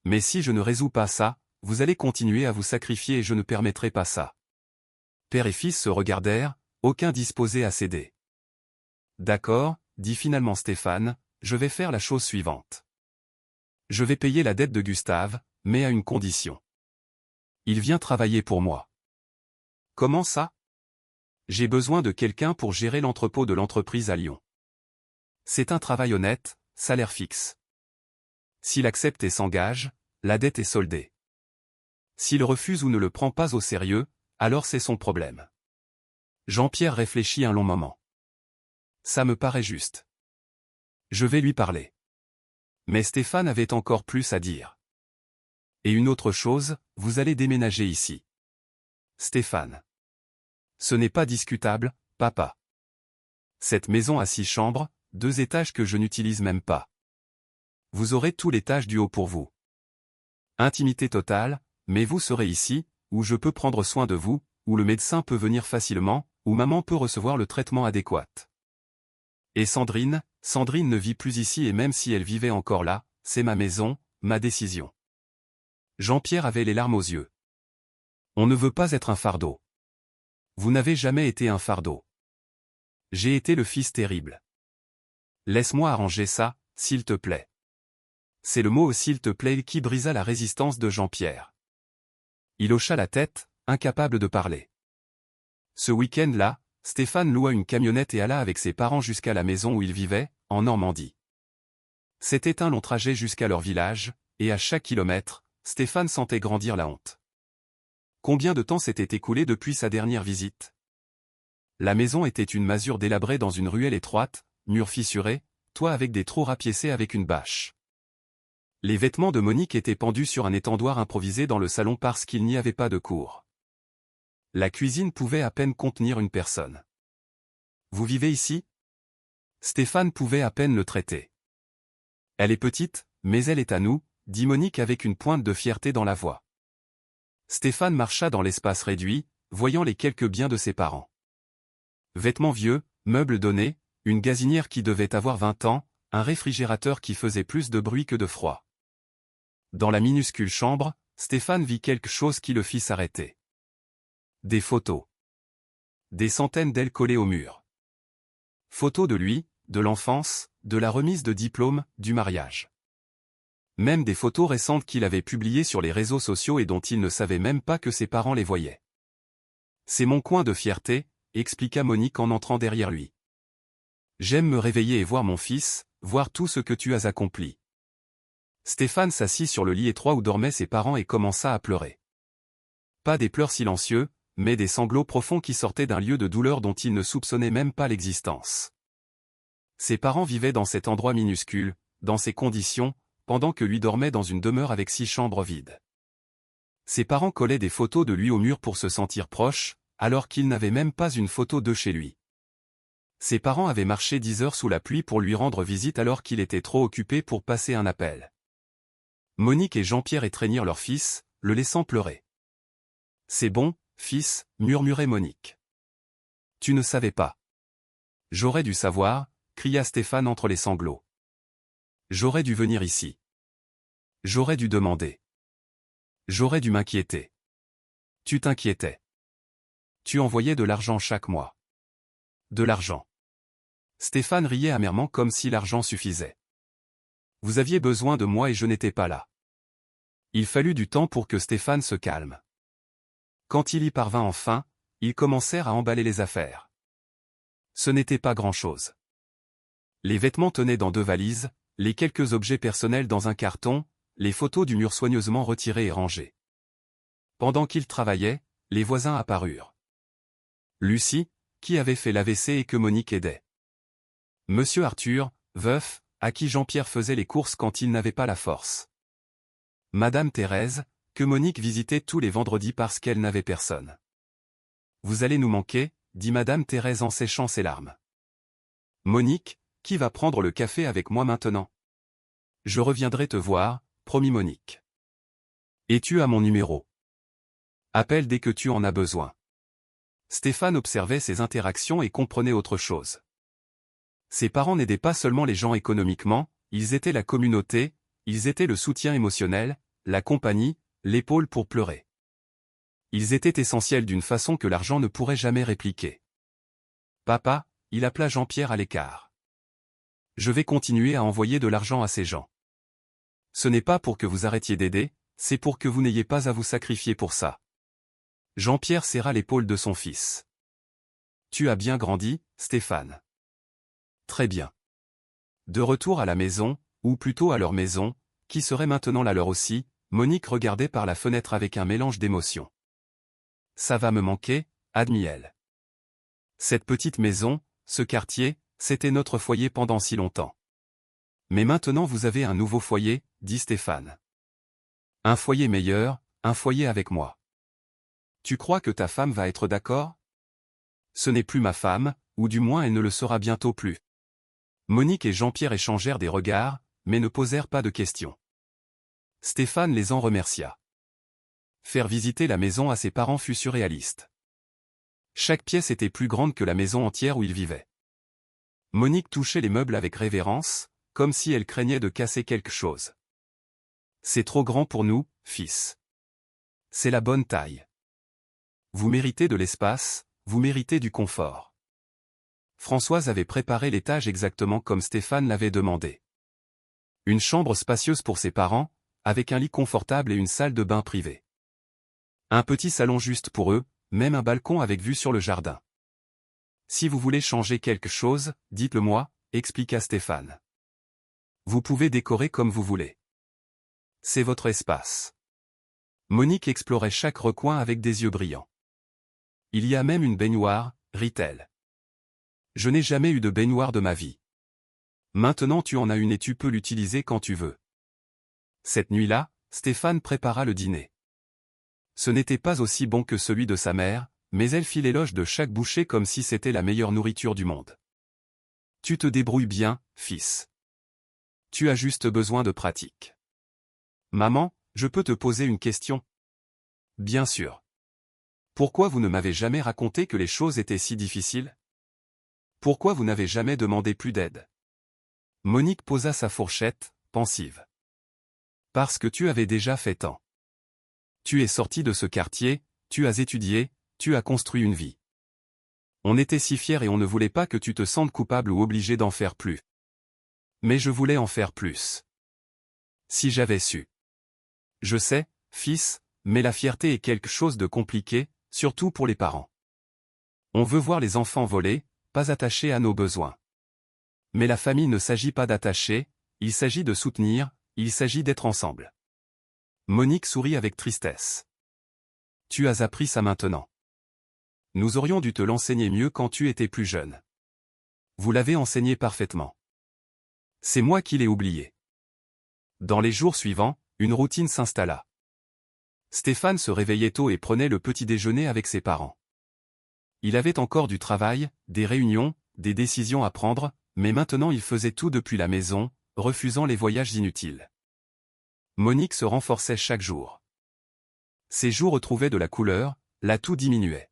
Mais si je ne résous pas ça, vous allez continuer à vous sacrifier et je ne permettrai pas ça. Père et fils se regardèrent, aucun disposé à céder. D'accord, dit finalement Stéphane, je vais faire la chose suivante. Je vais payer la dette de Gustave, mais à une condition. Il vient travailler pour moi. Comment ça? J'ai besoin de quelqu'un pour gérer l'entrepôt de l'entreprise à Lyon. C'est un travail honnête, salaire fixe. S'il accepte et s'engage, la dette est soldée. S'il refuse ou ne le prend pas au sérieux, alors c'est son problème. Jean-Pierre réfléchit un long moment. Ça me paraît juste. Je vais lui parler. Mais Stéphane avait encore plus à dire. Et une autre chose, vous allez déménager ici. Stéphane. Ce n'est pas discutable, papa. Cette maison a 6 chambres, 2 étages que je n'utilise même pas. Vous aurez tout l'étage du haut pour vous. Intimité totale, mais vous serez ici, où je peux prendre soin de vous, où le médecin peut venir facilement, où maman peut recevoir le traitement adéquat. Et Sandrine ne vit plus ici et même si elle vivait encore là, c'est ma maison, ma décision. Jean-Pierre avait les larmes aux yeux. On ne veut pas être un fardeau. Vous n'avez jamais été un fardeau. J'ai été le fils terrible. Laisse-moi arranger ça, s'il te plaît. C'est le mot « s'il te plaît » qui brisa la résistance de Jean-Pierre. Il hocha la tête, incapable de parler. Ce week-end-là, Stéphane loua une camionnette et alla avec ses parents jusqu'à la maison où ils vivaient, en Normandie. C'était un long trajet jusqu'à leur village, et à chaque kilomètre, Stéphane sentait grandir la honte. Combien de temps s'était écoulé depuis sa dernière visite? La maison était une masure délabrée dans une ruelle étroite, murs fissurés, toit avec des trous rapiécés avec une bâche. Les vêtements de Monique étaient pendus sur un étendoir improvisé dans le salon parce qu'il n'y avait pas de cour. La cuisine pouvait à peine contenir une personne. Vous vivez ici? Stéphane pouvait à peine le traiter. Elle est petite, mais elle est à nous, dit Monique avec une pointe de fierté dans la voix. Stéphane marcha dans l'espace réduit, voyant les quelques biens de ses parents. Vêtements vieux, meubles donnés, une gazinière qui devait avoir 20 ans, un réfrigérateur qui faisait plus de bruit que de froid. Dans la minuscule chambre, Stéphane vit quelque chose qui le fit s'arrêter. Des photos. Des centaines d'elles collées au mur. Photos de lui, de l'enfance, de la remise de diplôme, du mariage. Même des photos récentes qu'il avait publiées sur les réseaux sociaux et dont il ne savait même pas que ses parents les voyaient. C'est mon coin de fierté, expliqua Monique en entrant derrière lui. J'aime me réveiller et voir mon fils, voir tout ce que tu as accompli. Stéphane s'assit sur le lit étroit où dormaient ses parents et commença à pleurer. Pas des pleurs silencieux, mais des sanglots profonds qui sortaient d'un lieu de douleur dont il ne soupçonnait même pas l'existence. Ses parents vivaient dans cet endroit minuscule, dans ces conditions, pendant que lui dormait dans une demeure avec 6 chambres vides. Ses parents collaient des photos de lui au mur pour se sentir proches, alors qu'il n'avait même pas une photo d'eux chez lui. Ses parents avaient marché 10 heures sous la pluie pour lui rendre visite alors qu'il était trop occupé pour passer un appel. Monique et Jean-Pierre étreignirent leur fils, le laissant pleurer. « C'est bon, fils, » murmurait Monique. « Tu ne savais pas. »« J'aurais dû savoir, » cria Stéphane entre les sanglots. « J'aurais dû venir ici. J'aurais dû demander. J'aurais dû m'inquiéter. » Tu t'inquiétais. Tu envoyais de l'argent chaque mois. De l'argent. Stéphane riait amèrement comme si l'argent suffisait. Vous aviez besoin de moi et je n'étais pas là. Il fallut du temps pour que Stéphane se calme. Quand il y parvint enfin, ils commencèrent à emballer les affaires. Ce n'était pas grand-chose. Les vêtements tenaient dans 2 valises, les quelques objets personnels dans un carton, les photos du mur soigneusement retirées et rangées. Pendant qu'ils travaillaient, les voisins apparurent. Lucie, qui avait fait l'AVC et que Monique aidait. Monsieur Arthur, veuf, à qui Jean-Pierre faisait les courses quand il n'avait pas la force. Madame Thérèse, que Monique visitait tous les vendredis parce qu'elle n'avait personne. Vous allez nous manquer, dit Madame Thérèse en séchant ses larmes. Monique, qui va prendre le café avec moi maintenant? Je reviendrai te voir, promit Monique. Et tu as mon numéro. Appelle dès que tu en as besoin. Stéphane observait ces interactions et comprenait autre chose. Ses parents n'aidaient pas seulement les gens économiquement, ils étaient la communauté, ils étaient le soutien émotionnel, la compagnie, l'épaule pour pleurer. Ils étaient essentiels d'une façon que l'argent ne pourrait jamais répliquer. Papa, il appela Jean-Pierre à l'écart. Je vais continuer à envoyer de l'argent à ces gens. Ce n'est pas pour que vous arrêtiez d'aider, c'est pour que vous n'ayez pas à vous sacrifier pour ça. Jean-Pierre serra l'épaule de son fils. Tu as bien grandi, Stéphane. Très bien. De retour à la maison, ou plutôt à leur maison, qui serait maintenant la leur aussi, Monique regardait par la fenêtre avec un mélange d'émotions. Ça va me manquer, admit-elle. Cette petite maison, ce quartier, c'était notre foyer pendant si longtemps. Mais maintenant vous avez un nouveau foyer, dit Stéphane. Un foyer meilleur, un foyer avec moi. Tu crois que ta femme va être d'accord? Ce n'est plus ma femme, ou du moins elle ne le sera bientôt plus. Monique et Jean-Pierre échangèrent des regards, mais ne posèrent pas de questions. Stéphane les en remercia. Faire visiter la maison à ses parents fut surréaliste. Chaque pièce était plus grande que la maison entière où ils vivaient. Monique touchait les meubles avec révérence, comme si elle craignait de casser quelque chose. C'est trop grand pour nous, fils. C'est la bonne taille. Vous méritez de l'espace, vous méritez du confort. Françoise avait préparé l'étage exactement comme Stéphane l'avait demandé. Une chambre spacieuse pour ses parents, avec un lit confortable et une salle de bain privée. Un petit salon juste pour eux, même un balcon avec vue sur le jardin. Si vous voulez changer quelque chose, dites-le moi, expliqua Stéphane. Vous pouvez décorer comme vous voulez. C'est votre espace. Monique explorait chaque recoin avec des yeux brillants. Il y a même une baignoire, rit-elle. Je n'ai jamais eu de baignoire de ma vie. Maintenant tu en as une et tu peux l'utiliser quand tu veux. Cette nuit-là, Stéphane prépara le dîner. Ce n'était pas aussi bon que celui de sa mère, mais elle fit l'éloge de chaque bouchée comme si c'était la meilleure nourriture du monde. Tu te débrouilles bien, fils. Tu as juste besoin de pratique. Maman, je peux te poser une question? Bien sûr. Pourquoi vous ne m'avez jamais raconté que les choses étaient si difficiles? Pourquoi vous n'avez jamais demandé plus d'aide? Monique posa sa fourchette, pensive. Parce que tu avais déjà fait tant. Tu es sorti de ce quartier, tu as étudié, tu as construit une vie. On était si fiers et on ne voulait pas que tu te sentes coupable ou obligé d'en faire plus. Mais je voulais en faire plus. Si j'avais su. Je sais, fils, mais la fierté est quelque chose de compliqué, surtout pour les parents. On veut voir les enfants voler, pas attachés à nos besoins. Mais la famille ne s'agit pas d'attacher, il s'agit de soutenir, il s'agit d'être ensemble. Monique sourit avec tristesse. Tu as appris ça maintenant. Nous aurions dû te l'enseigner mieux quand tu étais plus jeune. Vous l'avez enseigné parfaitement. C'est moi qui l'ai oublié. Dans les jours suivants, une routine s'installa. Stéphane se réveillait tôt et prenait le petit déjeuner avec ses parents. Il avait encore du travail, des réunions, des décisions à prendre, mais maintenant il faisait tout depuis la maison, refusant les voyages inutiles. Monique se renforçait chaque jour. Ses joues retrouvaient de la couleur, l'atout diminuait.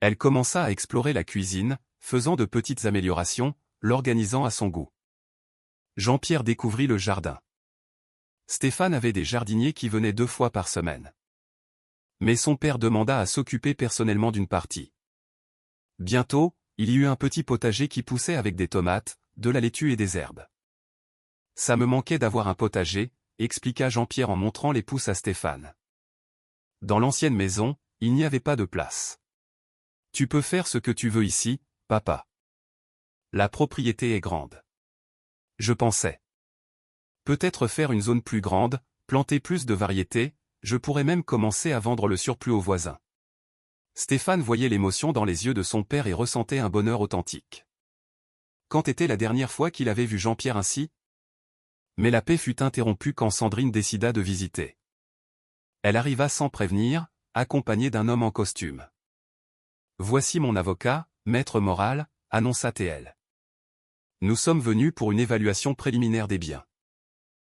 Elle commença à explorer la cuisine, faisant de petites améliorations, l'organisant à son goût. Jean-Pierre découvrit le jardin. Stéphane avait des jardiniers qui venaient 2 fois par semaine. Mais son père demanda à s'occuper personnellement d'une partie. Bientôt, il y eut un petit potager qui poussait avec des tomates, de la laitue et des herbes. Ça me manquait d'avoir un potager, expliqua Jean-Pierre en montrant les pousses à Stéphane. Dans l'ancienne maison, il n'y avait pas de place. Tu peux faire ce que tu veux ici, papa. La propriété est grande. Je pensais. Peut-être faire une zone plus grande, planter plus de variétés, je pourrais même commencer à vendre le surplus aux voisins. Stéphane voyait l'émotion dans les yeux de son père et ressentait un bonheur authentique. Quand était la dernière fois qu'il avait vu Jean-Pierre ainsi? Mais la paix fut interrompue quand Sandrine décida de visiter. Elle arriva sans prévenir, accompagnée d'un homme en costume. « Voici mon avocat, maître Moral », annonça TL. « Nous sommes venus pour une évaluation préliminaire des biens. »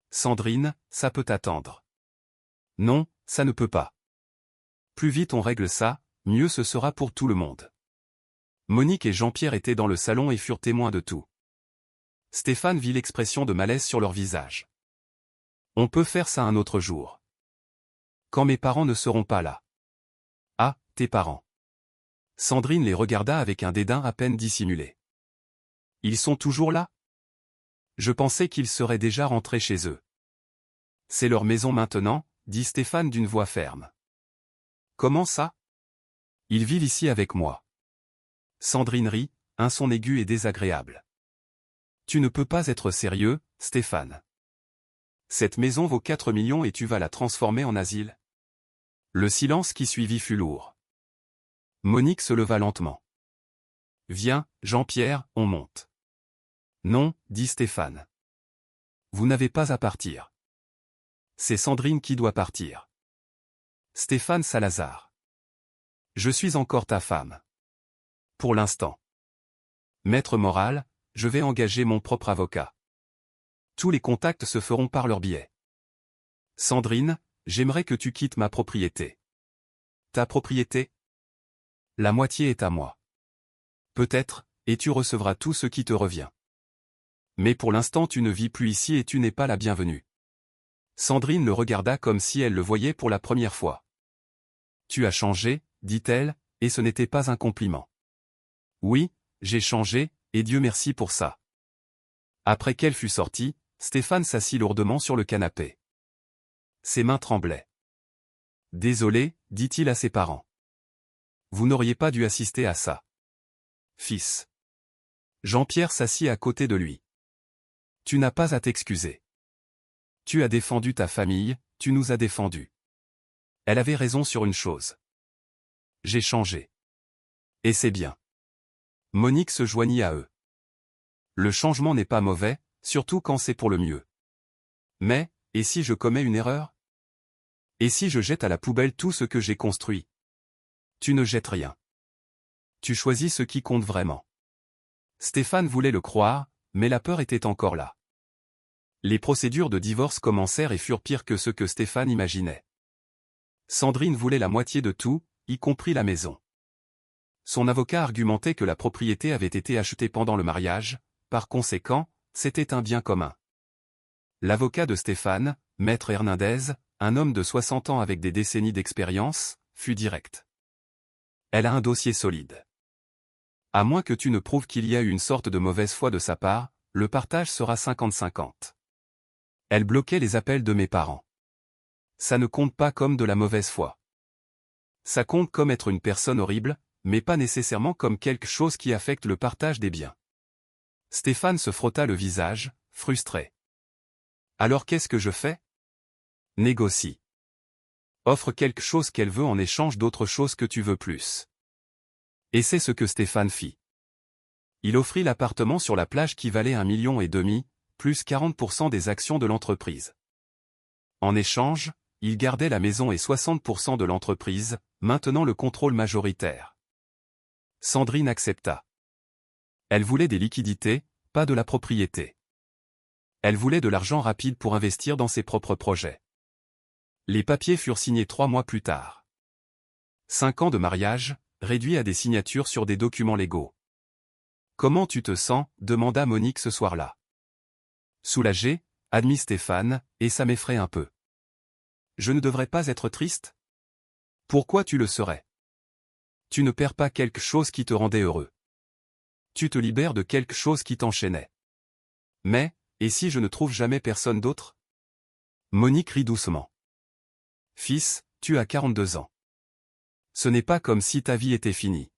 Sandrine, ça peut attendre. Non, ça ne peut pas. Plus vite on règle ça, mieux ce sera pour tout le monde. Monique et Jean-Pierre étaient dans le salon et furent témoins de tout. Stéphane vit l'expression de malaise sur leur visage. On peut faire ça un autre jour. Quand mes parents ne seront pas là. Ah, tes parents. Sandrine les regarda avec un dédain à peine dissimulé. Ils sont toujours là? Je pensais qu'ils seraient déjà rentrés chez eux. C'est leur maison maintenant, dit Stéphane d'une voix ferme. Comment ça? Ils vivent ici avec moi. Sandrine rit, un son aigu et désagréable. Tu ne peux pas être sérieux, Stéphane. Cette maison vaut 4 millions et tu vas la transformer en asile? Le silence qui suivit fut lourd. Monique se leva lentement. Viens, Jean-Pierre, on monte. Non, dit Stéphane. Vous n'avez pas à partir. C'est Sandrine qui doit partir. Stéphane Salazar. Je suis encore ta femme. Pour l'instant. Maître Moral, je vais engager mon propre avocat. Tous les contacts se feront par leur biais. Sandrine, j'aimerais que tu quittes ma propriété. Ta propriété? La moitié est à moi. Peut-être, et tu recevras tout ce qui te revient. Mais pour l'instant tu ne vis plus ici et tu n'es pas la bienvenue. Sandrine le regarda comme si elle le voyait pour la première fois. Tu as changé, dit-elle, et ce n'était pas un compliment. Oui, j'ai changé, et Dieu merci pour ça. Après qu'elle fut sortie, Stéphane s'assit lourdement sur le canapé. Ses mains tremblaient. Désolé, dit-il à ses parents. Vous n'auriez pas dû assister à ça. Fils. Jean-Pierre s'assit à côté de lui. Tu n'as pas à t'excuser. Tu as défendu ta famille, tu nous as défendus. Elle avait raison sur une chose. J'ai changé. Et c'est bien. Monique se joignit à eux. Le changement n'est pas mauvais, surtout quand c'est pour le mieux. Mais, et si je commets une erreur? Et si je jette à la poubelle tout ce que j'ai construit? Tu ne jettes rien. Tu choisis ce qui compte vraiment. Stéphane voulait le croire, mais la peur était encore là. Les procédures de divorce commencèrent et furent pires que ce que Stéphane imaginait. Sandrine voulait la moitié de tout, y compris la maison. Son avocat argumentait que la propriété avait été achetée pendant le mariage, par conséquent, c'était un bien commun. L'avocat de Stéphane, Maître Hernandez, un homme de 60 ans avec des décennies d'expérience, fut direct. Elle a un dossier solide. À moins que tu ne prouves qu'il y a eu une sorte de mauvaise foi de sa part, le partage sera 50-50. Elle bloquait les appels de mes parents. Ça ne compte pas comme de la mauvaise foi. Ça compte comme être une personne horrible, mais pas nécessairement comme quelque chose qui affecte le partage des biens. Stéphane se frotta le visage, frustré. Alors qu'est-ce que je fais? Négocie. Offre quelque chose qu'elle veut en échange d'autre chose que tu veux plus. Et c'est ce que Stéphane fit. Il offrit l'appartement sur la plage qui valait 1,5 million, plus 40% des actions de l'entreprise. En échange, il gardait la maison et 60% de l'entreprise, maintenant le contrôle majoritaire. Sandrine accepta. Elle voulait des liquidités, pas de la propriété. Elle voulait de l'argent rapide pour investir dans ses propres projets. Les papiers furent signés 3 mois plus tard. 5 ans de mariage, réduits à des signatures sur des documents légaux. « Comment tu te sens ?» demanda Monique ce soir-là. Soulagé, admit Stéphane, et ça m'effraie un peu. Je ne devrais pas être triste? Pourquoi tu le serais? Tu ne perds pas quelque chose qui te rendait heureux. Tu te libères de quelque chose qui t'enchaînait. Mais, et si je ne trouve jamais personne d'autre? Monique rit doucement. Fils, tu as 42 ans. Ce n'est pas comme si ta vie était finie.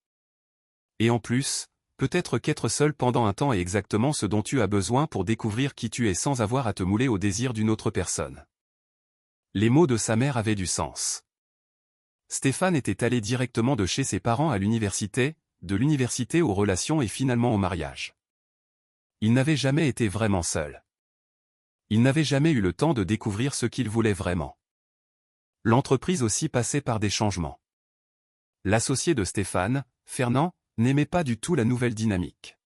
Et en plus, peut-être qu'être seul pendant un temps est exactement ce dont tu as besoin pour découvrir qui tu es sans avoir à te mouler au désir d'une autre personne. Les mots de sa mère avaient du sens. Stéphane était allé directement de chez ses parents à l'université, de l'université aux relations et finalement au mariage. Il n'avait jamais été vraiment seul. Il n'avait jamais eu le temps de découvrir ce qu'il voulait vraiment. L'entreprise aussi passait par des changements. L'associé de Stéphane, Fernand, n'aimait pas du tout la nouvelle dynamique.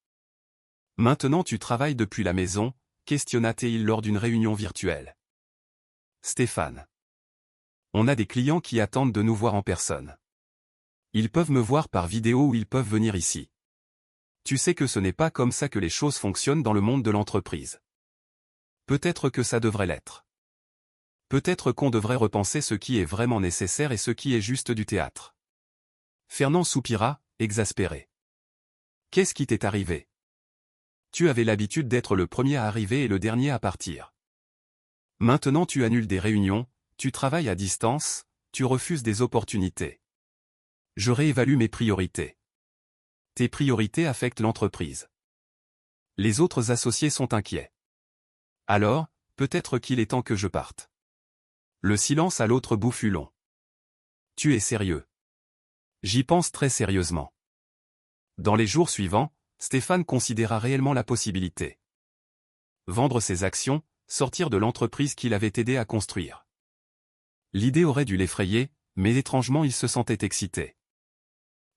« Maintenant tu travailles depuis la maison ?» questionna-t-il lors d'une réunion virtuelle. Stéphane. On a des clients qui attendent de nous voir en personne. Ils peuvent me voir par vidéo ou ils peuvent venir ici. Tu sais que ce n'est pas comme ça que les choses fonctionnent dans le monde de l'entreprise. Peut-être que ça devrait l'être. Peut-être qu'on devrait repenser ce qui est vraiment nécessaire et ce qui est juste du théâtre. Fernand soupira, exaspéré. Qu'est-ce qui t'est arrivé? Tu avais l'habitude d'être le premier à arriver et le dernier à partir. Maintenant tu annules des réunions, tu travailles à distance, tu refuses des opportunités. Je réévalue mes priorités. Tes priorités affectent l'entreprise. Les autres associés sont inquiets. Alors, peut-être qu'il est temps que je parte. Le silence à l'autre bout fut long. Tu es sérieux? J'y pense très sérieusement. Dans les jours suivants, Stéphane considéra réellement la possibilité. Vendre ses actions, sortir de l'entreprise qu'il avait aidé à construire. L'idée aurait dû l'effrayer, mais étrangement il se sentait excité.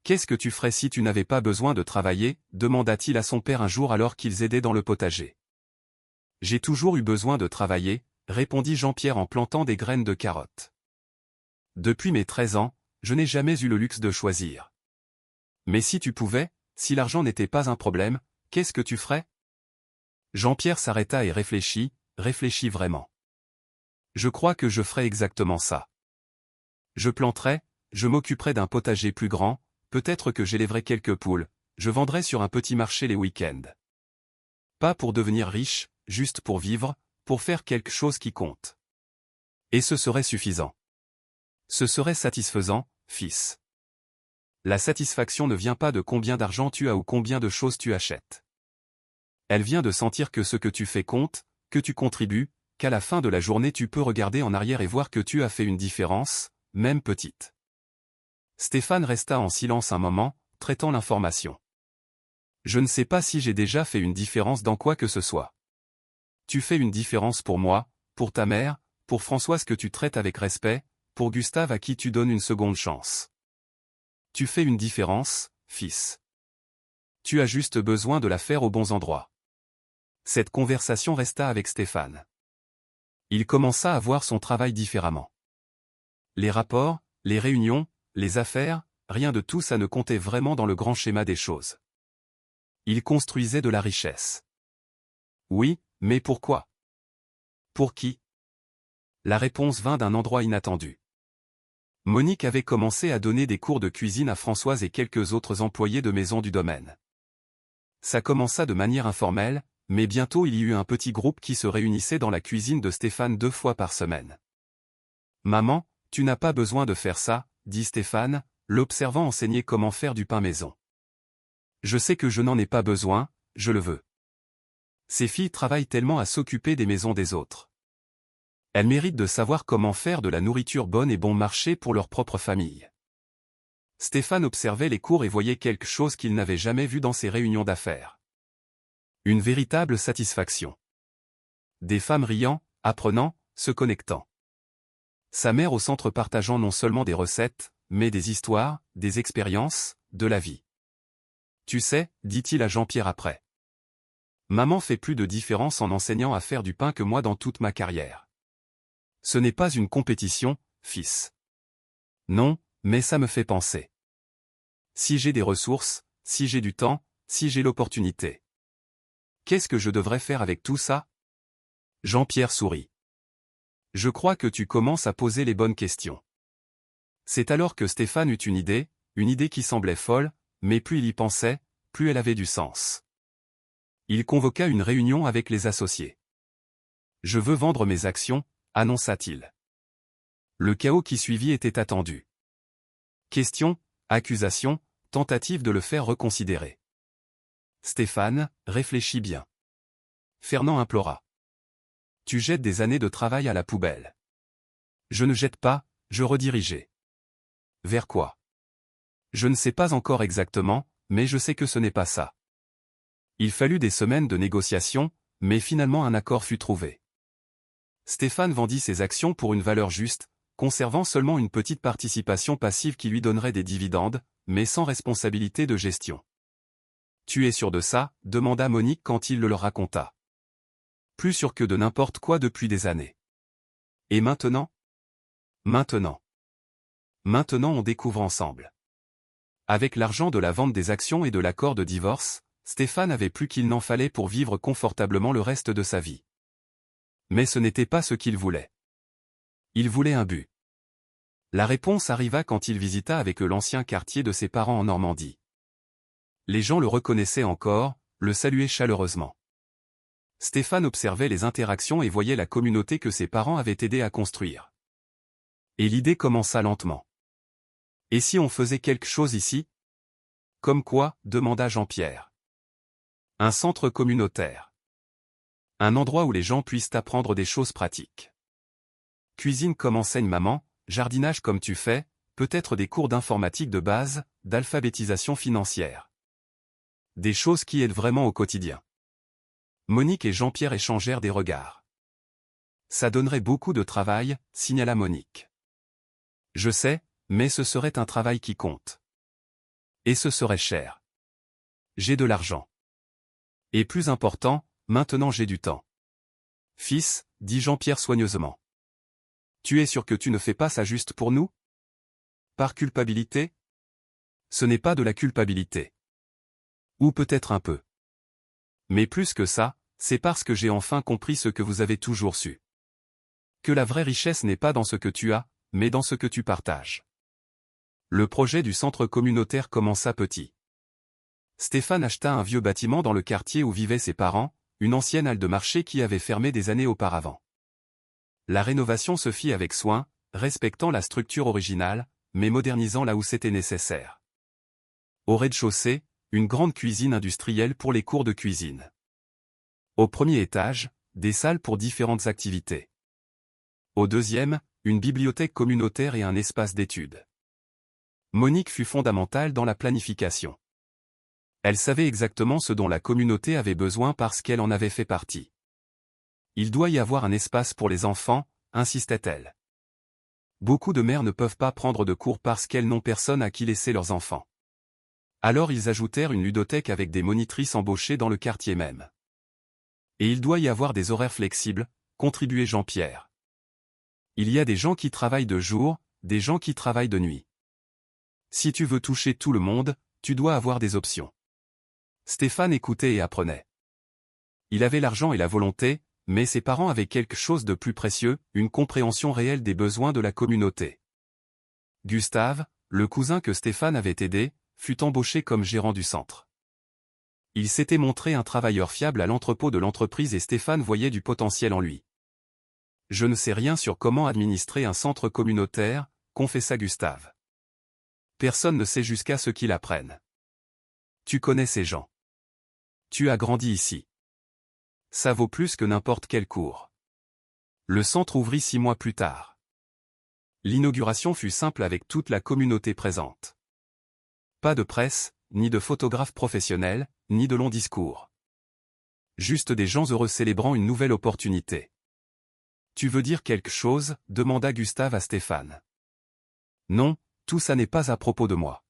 « Qu'est-ce que tu ferais si tu n'avais pas besoin de travailler ?» demanda-t-il à son père un jour alors qu'ils aidaient dans le potager. « J'ai toujours eu besoin de travailler », répondit Jean-Pierre en plantant des graines de carottes. « Depuis mes 13 ans, je n'ai jamais eu le luxe de choisir. Mais si tu pouvais, si l'argent n'était pas un problème, qu'est-ce que tu ferais ?» Jean-Pierre s'arrêta et réfléchit vraiment. « Je crois que je ferais exactement ça. Je planterais, je m'occuperais d'un potager plus grand, peut-être que j'élèverais quelques poules, je vendrais sur un petit marché les week-ends. Pas pour devenir riche, juste pour vivre, pour faire quelque chose qui compte. Et ce serait suffisant. Ce serait satisfaisant, fils. La satisfaction ne vient pas de combien d'argent tu as ou combien de choses tu achètes. Elle vient de sentir que ce que tu fais compte, que tu contribues, qu'à la fin de la journée tu peux regarder en arrière et voir que tu as fait une différence, même petite. Stéphane resta en silence un moment, traitant l'information. Je ne sais pas si j'ai déjà fait une différence dans quoi que ce soit. Tu fais une différence pour moi, pour ta mère, pour Françoise que tu traites avec respect, pour Gustave à qui tu donnes une seconde chance. Tu fais une différence, fils. Tu as juste besoin de la faire aux bons endroits. Cette conversation resta avec Stéphane. Il commença à voir son travail différemment. Les rapports, les réunions, les affaires, rien de tout ça ne comptait vraiment dans le grand schéma des choses. Il construisait de la richesse. Oui, mais pourquoi? Pour qui? La réponse vint d'un endroit inattendu. Monique avait commencé à donner des cours de cuisine à Françoise et quelques autres employés de maison du domaine. Ça commença de manière informelle, mais bientôt il y eut un petit groupe qui se réunissait dans la cuisine de Stéphane 2 fois par semaine. « Maman, tu n'as pas besoin de faire ça, » dit Stéphane, l'observant enseigner comment faire du pain maison. « Je sais que je n'en ai pas besoin, je le veux. Ces filles travaillent tellement à s'occuper des maisons des autres. Elles méritent de savoir comment faire de la nourriture bonne et bon marché pour leur propre famille. » Stéphane observait les cours et voyait quelque chose qu'il n'avait jamais vu dans ses réunions d'affaires. Une véritable satisfaction. Des femmes riant, apprenant, se connectant. Sa mère au centre partageant non seulement des recettes, mais des histoires, des expériences, de la vie. Tu sais, dit-il à Jean-Pierre après. Maman fait plus de différence en enseignant à faire du pain que moi dans toute ma carrière. Ce n'est pas une compétition, fils. Non, mais ça me fait penser. Si j'ai des ressources, si j'ai du temps, si j'ai l'opportunité. Qu'est-ce que je devrais faire avec tout ça? Jean-Pierre sourit. Je crois que tu commences à poser les bonnes questions. C'est alors que Stéphane eut une idée qui semblait folle, mais plus il y pensait, plus elle avait du sens. Il convoqua une réunion avec les associés. Je veux vendre mes actions, annonça-t-il. Le chaos qui suivit était attendu. Questions, accusations, tentatives de le faire reconsidérer. Stéphane, réfléchis bien. Fernand implora. Tu jettes des années de travail à la poubelle. Je ne jette pas, je redirigeais. Vers quoi? Je ne sais pas encore exactement, mais je sais que ce n'est pas ça. Il fallut des semaines de négociations, mais finalement un accord fut trouvé. Stéphane vendit ses actions pour une valeur juste, conservant seulement une petite participation passive qui lui donnerait des dividendes, mais sans responsabilité de gestion. Tu es sûr de ça? Demanda Monique quand il le leur raconta. Plus sûr que de n'importe quoi depuis des années. Et maintenant? Maintenant on découvre ensemble. Avec l'argent de la vente des actions et de l'accord de divorce, Stéphane avait plus qu'il n'en fallait pour vivre confortablement le reste de sa vie. Mais ce n'était pas ce qu'il voulait. Il voulait un but. La réponse arriva quand il visita avec eux l'ancien quartier de ses parents en Normandie. Les gens le reconnaissaient encore, le saluaient chaleureusement. Stéphane observait les interactions et voyait la communauté que ses parents avaient aidé à construire. Et l'idée commença lentement. Et si on faisait quelque chose ici? Comme quoi? Demanda Jean-Pierre. Un centre communautaire. Un endroit où les gens puissent apprendre des choses pratiques. Cuisine comme enseigne maman, jardinage comme tu fais, peut-être des cours d'informatique de base, d'alphabétisation financière. Des choses qui aident vraiment au quotidien. Monique et Jean-Pierre échangèrent des regards. Ça donnerait beaucoup de travail, signala Monique. Je sais, mais ce serait un travail qui compte. Et ce serait cher. J'ai de l'argent. Et plus important, maintenant j'ai du temps. Fils, dit Jean-Pierre soigneusement. Tu es sûr que tu ne fais pas ça juste pour nous? Par culpabilité? Ce n'est pas de la culpabilité. Ou peut-être un peu. Mais plus que ça, c'est parce que j'ai enfin compris ce que vous avez toujours su. Que la vraie richesse n'est pas dans ce que tu as, mais dans ce que tu partages. Le projet du centre communautaire commença petit. Stéphane acheta un vieux bâtiment dans le quartier où vivaient ses parents, une ancienne halle de marché qui avait fermé des années auparavant. La rénovation se fit avec soin, respectant la structure originale, mais modernisant là où c'était nécessaire. Au rez-de-chaussée, une grande cuisine industrielle pour les cours de cuisine. Au premier étage, des salles pour différentes activités. Au deuxième, une bibliothèque communautaire et un espace d'études. Monique fut fondamentale dans la planification. Elle savait exactement ce dont la communauté avait besoin parce qu'elle en avait fait partie. Il doit y avoir un espace pour les enfants, insistait-elle. Beaucoup de mères ne peuvent pas prendre de cours parce qu'elles n'ont personne à qui laisser leurs enfants. Alors ils ajoutèrent une ludothèque avec des monitrices embauchées dans le quartier même. Et il doit y avoir des horaires flexibles, contribuait Jean-Pierre. Il y a des gens qui travaillent de jour, des gens qui travaillent de nuit. Si tu veux toucher tout le monde, tu dois avoir des options. Stéphane écoutait et apprenait. Il avait l'argent et la volonté, mais ses parents avaient quelque chose de plus précieux, une compréhension réelle des besoins de la communauté. Gustave, le cousin que Stéphane avait aidé, fut embauché comme gérant du centre. Il s'était montré un travailleur fiable à l'entrepôt de l'entreprise et Stéphane voyait du potentiel en lui. Je ne sais rien sur comment administrer un centre communautaire, confessa Gustave. Personne ne sait jusqu'à ce qu'il apprenne. Tu connais ces gens. Tu as grandi ici. Ça vaut plus que n'importe quel cours. Le centre ouvrit 6 mois plus tard. L'inauguration fut simple avec toute la communauté présente. Pas de presse, ni de photographes professionnels, ni de longs discours. Juste des gens heureux célébrant une nouvelle opportunité. Tu veux dire quelque chose? Demanda Gustave à Stéphane. Non, tout ça n'est pas à propos de moi.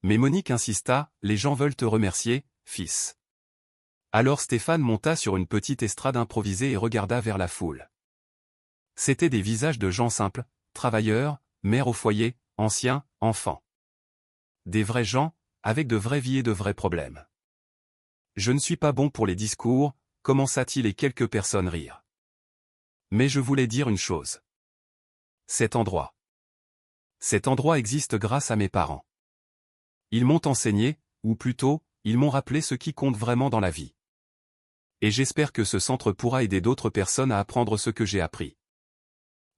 Mais Monique insista, les gens veulent te remercier, fils. Alors Stéphane monta sur une petite estrade improvisée et regarda vers la foule. C'étaient des visages de gens simples, travailleurs, mères au foyer, anciens, enfants. Des vrais gens, avec de vraies vies et de vrais problèmes. Je ne suis pas bon pour les discours, commença-t-il et quelques personnes rirent. Mais je voulais dire une chose. Cet endroit existe grâce à mes parents. Ils m'ont enseigné, ou plutôt, ils m'ont rappelé ce qui compte vraiment dans la vie. Et j'espère que ce centre pourra aider d'autres personnes à apprendre ce que j'ai appris.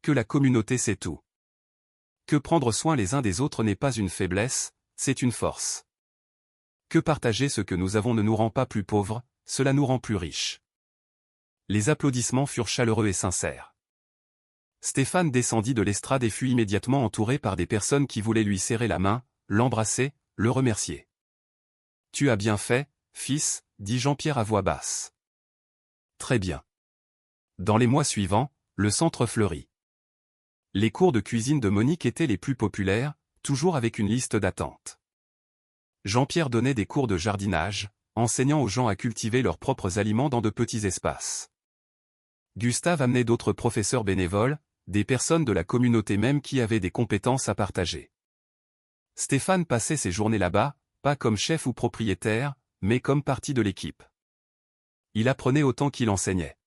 Que la communauté c'est tout. Que prendre soin les uns des autres n'est pas une faiblesse, c'est une force. Que partager ce que nous avons ne nous rend pas plus pauvres, cela nous rend plus riches. Les applaudissements furent chaleureux et sincères. Stéphane descendit de l'estrade et fut immédiatement entouré par des personnes qui voulaient lui serrer la main, l'embrasser, le remercier. « Tu as bien fait, fils » dit Jean-Pierre à voix basse. Très bien. Dans les mois suivants, le centre fleurit. Les cours de cuisine de Monique étaient les plus populaires, toujours avec une liste d'attente. Jean-Pierre donnait des cours de jardinage, enseignant aux gens à cultiver leurs propres aliments dans de petits espaces. Gustave amenait d'autres professeurs bénévoles, des personnes de la communauté même qui avaient des compétences à partager. Stéphane passait ses journées là-bas, pas comme chef ou propriétaire, mais comme partie de l'équipe. Il apprenait autant qu'il enseignait.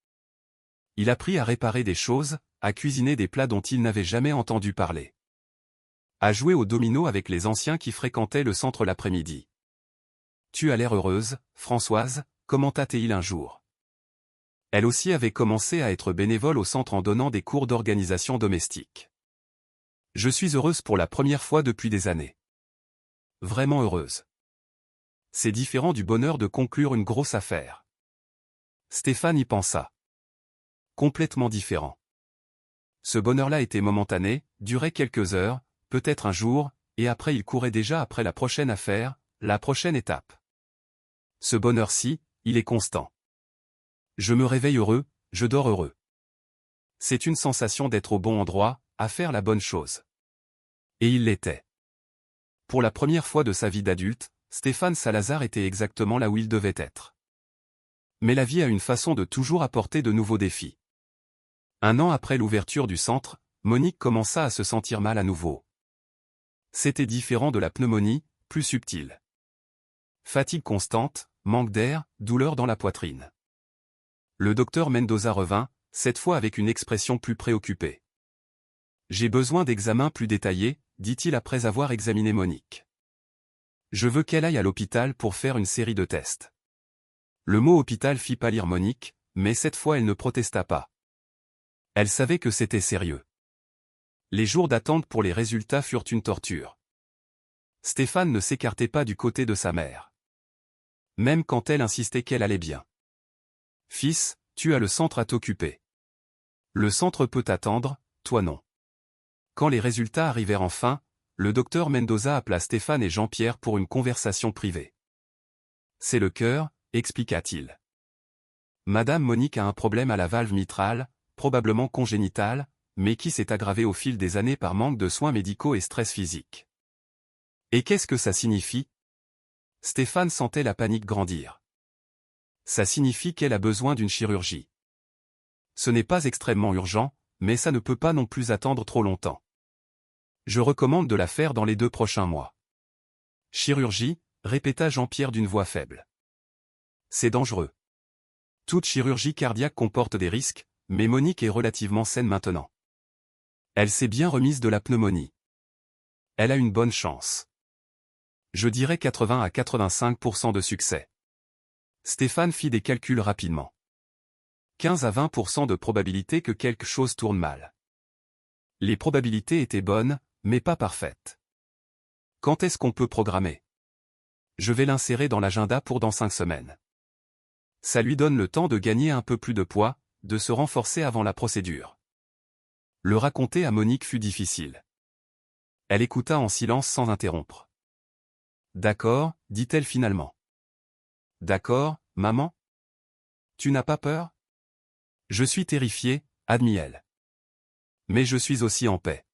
Il apprit à réparer des choses, à cuisiner des plats dont il n'avait jamais entendu parler. À jouer au domino avec les anciens qui fréquentaient le centre l'après-midi. « Tu as l'air heureuse, Françoise » commenta-t-il un jour. Elle aussi avait commencé à être bénévole au centre en donnant des cours d'organisation domestique. « Je suis heureuse pour la première fois depuis des années. Vraiment heureuse. C'est différent du bonheur de conclure une grosse affaire. » Stéphane y pensa. Complètement différent. Ce bonheur-là était momentané, durait quelques heures, peut-être un jour, et après il courait déjà après la prochaine affaire, la prochaine étape. Ce bonheur-ci, il est constant. Je me réveille heureux, je dors heureux. C'est une sensation d'être au bon endroit, à faire la bonne chose. Et il l'était. Pour la première fois de sa vie d'adulte, Stéphane Salazar était exactement là où il devait être. Mais la vie a une façon de toujours apporter de nouveaux défis. Un an après l'ouverture du centre, Monique commença à se sentir mal à nouveau. C'était différent de la pneumonie, plus subtil. Fatigue constante, manque d'air, douleur dans la poitrine. Le docteur Mendoza revint, cette fois avec une expression plus préoccupée. « J'ai besoin d'examens plus détaillés » dit-il après avoir examiné Monique. « Je veux qu'elle aille à l'hôpital pour faire une série de tests. » Le mot hôpital fit pâlir Monique, mais cette fois elle ne protesta pas. Elle savait que c'était sérieux. Les jours d'attente pour les résultats furent une torture. Stéphane ne s'écartait pas du côté de sa mère. Même quand elle insistait qu'elle allait bien. « Fils, tu as le centre à t'occuper. Le centre peut attendre, toi non. » Quand les résultats arrivèrent enfin, le docteur Mendoza appela Stéphane et Jean-Pierre pour une conversation privée. « C'est le cœur » expliqua-t-il. Madame Monique a un problème à la valve mitrale, probablement congénitale, mais qui s'est aggravé au fil des années par manque de soins médicaux et stress physique. Et qu'est-ce que ça signifie? Stéphane sentait la panique grandir. Ça signifie qu'elle a besoin d'une chirurgie. Ce n'est pas extrêmement urgent, mais ça ne peut pas non plus attendre trop longtemps. Je recommande de la faire dans les 2 prochains mois. Chirurgie, répéta Jean-Pierre d'une voix faible. C'est dangereux. Toute chirurgie cardiaque comporte des risques, mais Monique est relativement saine maintenant. Elle s'est bien remise de la pneumonie. Elle a une bonne chance. Je dirais 80 à 85% de succès. Stéphane fit des calculs rapidement. 15 à 20% de probabilité que quelque chose tourne mal. Les probabilités étaient bonnes, mais pas parfaites. Quand est-ce qu'on peut programmer? Je vais l'insérer dans l'agenda pour dans 5 semaines. Ça lui donne le temps de gagner un peu plus de poids, de se renforcer avant la procédure. Le raconter à Monique fut difficile. Elle écouta en silence sans interrompre. D'accord, dit-elle finalement. D'accord, maman? Tu n'as pas peur? Je suis terrifiée, admit-elle. Mais je suis aussi en paix.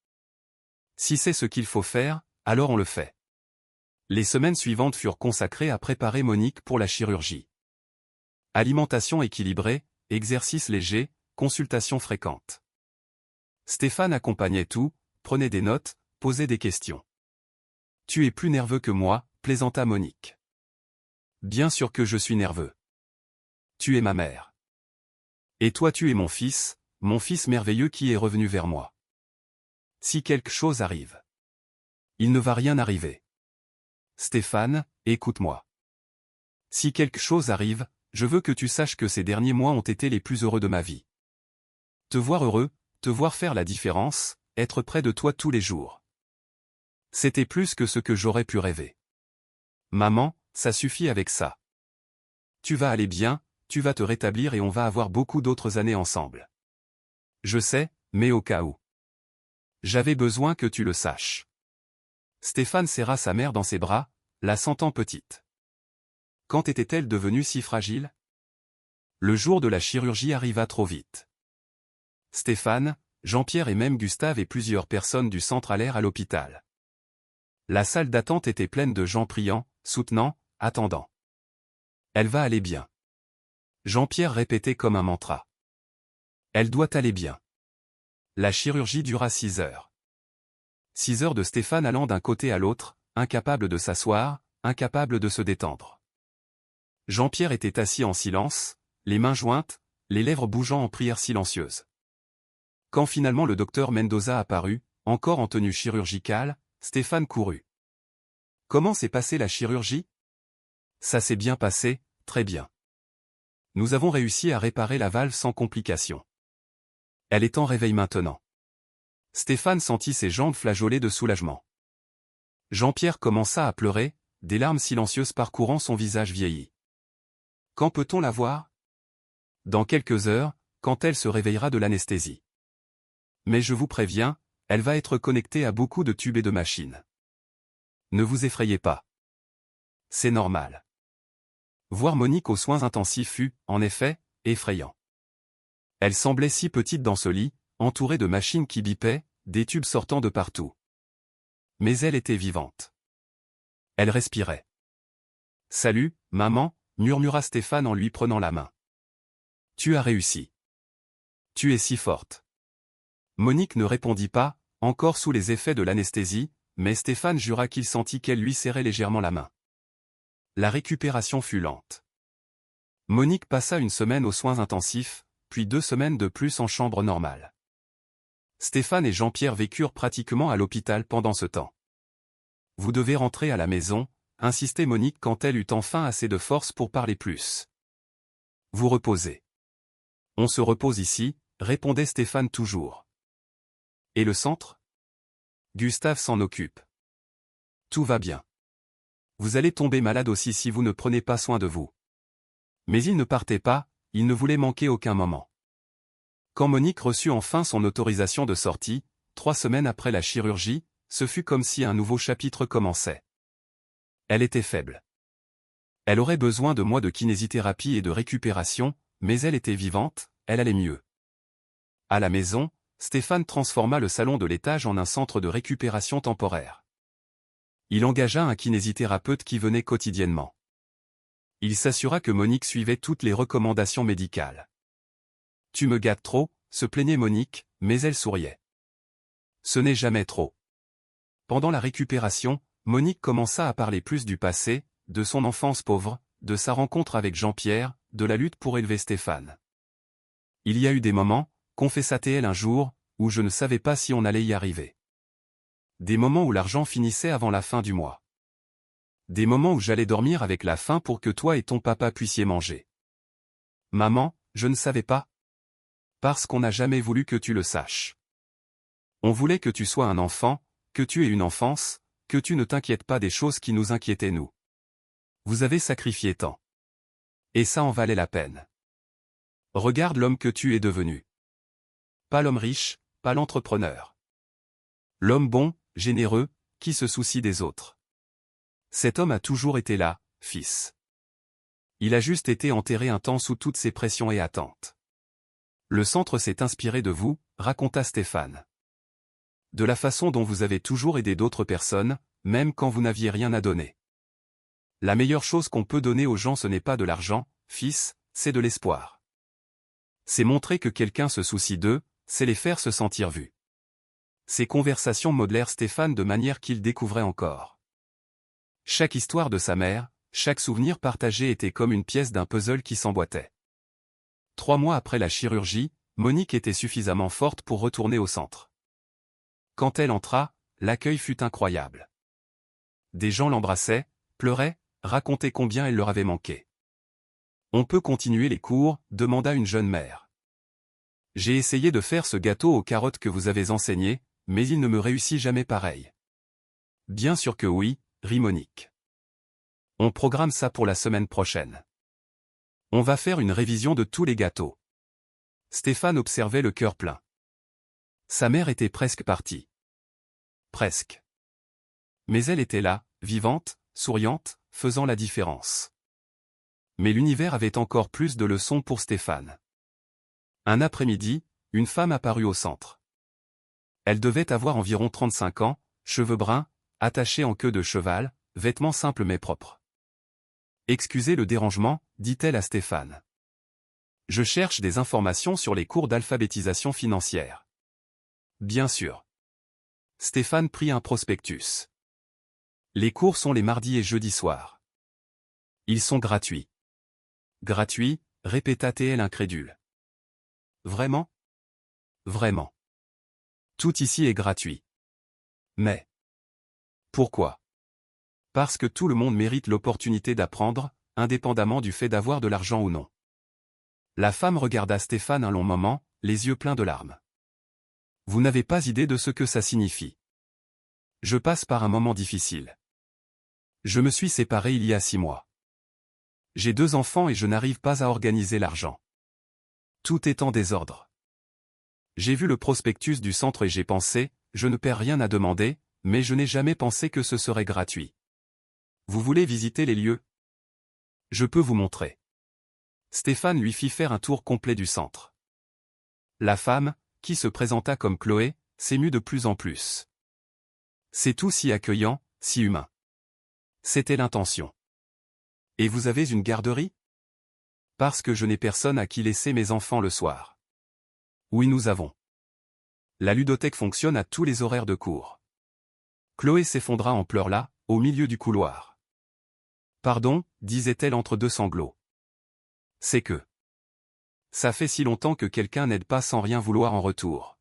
Si c'est ce qu'il faut faire, alors on le fait. Les semaines suivantes furent consacrées à préparer Monique pour la chirurgie. Alimentation équilibrée, exercices légers, consultations fréquentes. Stéphane accompagnait tout, prenait des notes, posait des questions. « Tu es plus nerveux que moi », plaisanta Monique. « Bien sûr que je suis nerveux. Tu es ma mère. Et toi tu es mon fils merveilleux qui est revenu vers moi. Si quelque chose arrive. Il ne va rien arriver. Stéphane, écoute-moi. Si quelque chose arrive, je veux que tu saches que ces derniers mois ont été les plus heureux de ma vie. Te voir heureux, te voir faire la différence, être près de toi tous les jours. C'était plus que ce que j'aurais pu rêver. Maman, ça suffit avec ça. Tu vas aller bien, tu vas te rétablir et on va avoir beaucoup d'autres années ensemble. Je sais, mais au cas où. J'avais besoin que tu le saches. Stéphane serra sa mère dans ses bras, la sentant petite. Quand était-elle devenue si fragile? Le jour de la chirurgie arriva trop vite. Stéphane, Jean-Pierre et même Gustave et plusieurs personnes du centre allèrent à l'hôpital. La salle d'attente était pleine de gens priant, soutenant, attendant. Elle va aller bien. Jean-Pierre répétait comme un mantra. Elle doit aller bien. La chirurgie dura 6 heures. 6 heures de Stéphane allant d'un côté à l'autre, incapable de s'asseoir, incapable de se détendre. Jean-Pierre était assis en silence, les mains jointes, les lèvres bougeant en prière silencieuse. Quand finalement le docteur Mendoza apparut, encore en tenue chirurgicale, Stéphane courut. « Comment s'est passée la chirurgie ?»« Ça s'est bien passé, très bien. Nous avons réussi à réparer la valve sans complications. Elle est en réveil maintenant. » Stéphane sentit ses jambes flageoler de soulagement. Jean-Pierre commença à pleurer, des larmes silencieuses parcourant son visage vieilli. « Quand peut-on la voir ?»« Dans quelques heures, quand elle se réveillera de l'anesthésie. Mais je vous préviens, elle va être connectée à beaucoup de tubes et de machines. Ne vous effrayez pas. C'est normal. » Voir Monique aux soins intensifs fut, en effet, effrayant. Elle semblait si petite dans ce lit, entourée de machines qui bipaient, des tubes sortant de partout. Mais elle était vivante. Elle respirait. « Salut, maman », murmura Stéphane en lui prenant la main. « Tu as réussi. Tu es si forte. » Monique ne répondit pas, encore sous les effets de l'anesthésie, mais Stéphane jura qu'il sentit qu'elle lui serrait légèrement la main. La récupération fut lente. Monique passa une semaine aux soins intensifs, puis 2 semaines de plus en chambre normale. Stéphane et Jean-Pierre vécurent pratiquement à l'hôpital pendant ce temps. « Vous devez rentrer à la maison », insistait Monique quand elle eut enfin assez de force pour parler plus. « Vous reposez. »« On se repose ici », répondait Stéphane toujours. « Et le centre ? » Gustave s'en occupe. « Tout va bien. Vous allez tomber malade aussi si vous ne prenez pas soin de vous. » Mais il ne partait pas, il ne voulait manquer aucun moment. Quand Monique reçut enfin son autorisation de sortie, 3 semaines après la chirurgie, ce fut comme si un nouveau chapitre commençait. Elle était faible. Elle aurait besoin de mois de kinésithérapie et de récupération, mais elle était vivante, elle allait mieux. À la maison, Stéphane transforma le salon de l'étage en un centre de récupération temporaire. Il engagea un kinésithérapeute qui venait quotidiennement. Il s'assura que Monique suivait toutes les recommandations médicales. « Tu me gâtes trop », se plaignait Monique, mais elle souriait. Ce n'est jamais trop. Pendant la récupération, Monique commença à parler plus du passé, de son enfance pauvre, de sa rencontre avec Jean-Pierre, de la lutte pour élever Stéphane. « Il y a eu des moments, confessa-t-elle un jour, où je ne savais pas si on allait y arriver. Des moments où l'argent finissait avant la fin du mois. Des moments où j'allais dormir avec la faim pour que toi et ton papa puissiez manger. Maman, je ne savais pas. Parce qu'on n'a jamais voulu que tu le saches. On voulait que tu sois un enfant, que tu aies une enfance, que tu ne t'inquiètes pas des choses qui nous inquiétaient nous. Vous avez sacrifié tant. Et ça en valait la peine. Regarde l'homme que tu es devenu. Pas l'homme riche, pas l'entrepreneur. L'homme bon, généreux, qui se soucie des autres. Cet homme a toujours été là, fils. Il a juste été enterré un temps sous toutes ces pressions et attentes. Le centre s'est inspiré de vous, raconta Stéphane. De la façon dont vous avez toujours aidé d'autres personnes, même quand vous n'aviez rien à donner. La meilleure chose qu'on peut donner aux gens, ce n'est pas de l'argent, fils, c'est de l'espoir. C'est montrer que quelqu'un se soucie d'eux, c'est les faire se sentir vus. Ces conversations modelèrent Stéphane de manière qu'il découvrait encore. Chaque histoire de sa mère, chaque souvenir partagé était comme une pièce d'un puzzle qui s'emboîtait. 3 mois après la chirurgie, Monique était suffisamment forte pour retourner au centre. Quand elle entra, l'accueil fut incroyable. Des gens l'embrassaient, pleuraient, racontaient combien elle leur avait manqué. « On peut continuer les cours ?» demanda une jeune mère. « J'ai essayé de faire ce gâteau aux carottes que vous avez enseigné, mais il ne me réussit jamais pareil. »« Bien sûr que oui, » rit Monique. « On programme ça pour la semaine prochaine. On va faire une révision de tous les gâteaux. » Stéphane observait le cœur plein. Sa mère était presque partie. Presque. Mais elle était là, vivante, souriante, faisant la différence. Mais l'univers avait encore plus de leçons pour Stéphane. Un après-midi, une femme apparut au centre. Elle devait avoir environ 35 ans, cheveux bruns, attachés en queue de cheval, vêtements simples mais propres. « Excusez le dérangement », dit-elle à Stéphane. « Je cherche des informations sur les cours d'alphabétisation financière. » Bien sûr. Stéphane prit un prospectus. Les cours sont les mardis et jeudis soirs. Ils sont gratuits. Gratuits, répéta-t-elle incrédule. Vraiment? Vraiment. Tout ici est gratuit. Mais pourquoi? Parce que tout le monde mérite l'opportunité d'apprendre, indépendamment du fait d'avoir de l'argent ou non. La femme regarda Stéphane un long moment, les yeux pleins de larmes. Vous n'avez pas idée de ce que ça signifie. Je passe par un moment difficile. Je me suis séparé il y a 6 mois. J'ai 2 enfants et je n'arrive pas à organiser l'argent. Tout est en désordre. J'ai vu le prospectus du centre et j'ai pensé, je ne perds rien à demander, mais je n'ai jamais pensé que ce serait gratuit. Vous voulez visiter les lieux? Je peux vous montrer. Stéphane lui fit faire un tour complet du centre. La femme, qui se présenta comme Chloé, s'émut de plus en plus. C'est tout si accueillant, si humain. C'était l'intention. Et vous avez une garderie? Parce que je n'ai personne à qui laisser mes enfants le soir. Oui, nous avons. La ludothèque fonctionne à tous les horaires de cours. Chloé s'effondra en pleurs là, au milieu du couloir. Pardon, disait-elle entre 2 sanglots. C'est que ça fait si longtemps que quelqu'un n'aide pas sans rien vouloir en retour.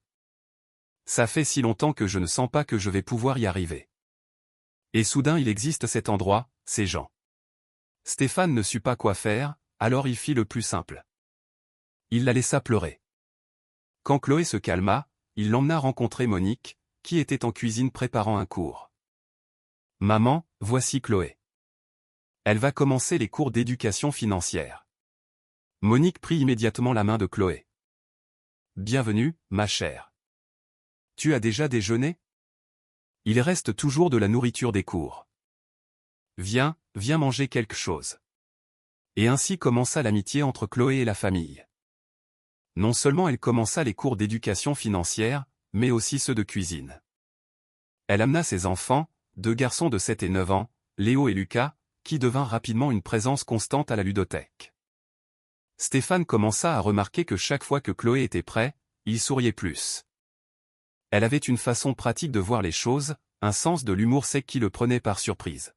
Ça fait si longtemps que je ne sens pas que je vais pouvoir y arriver. Et soudain il existe cet endroit, ces gens. Stéphane ne sut pas quoi faire, alors il fit le plus simple. Il la laissa pleurer. Quand Chloé se calma, il l'emmena rencontrer Monique, qui était en cuisine préparant un cours. « Maman, voici Chloé. Elle va commencer les cours d'éducation financière. » Monique prit immédiatement la main de Chloé. « Bienvenue, ma chère. Tu as déjà déjeuné? Il reste toujours de la nourriture des cours. Viens, viens manger quelque chose. » Et ainsi commença l'amitié entre Chloé et la famille. Non seulement elle commença les cours d'éducation financière, mais aussi ceux de cuisine. Elle amena ses enfants, 2 garçons de 7 et 9 ans, Léo et Lucas, qui devinrent rapidement une présence constante à la ludothèque. Stéphane commença à remarquer que chaque fois que Chloé était prêt, il souriait plus. Elle avait une façon pratique de voir les choses, un sens de l'humour sec qui le prenait par surprise.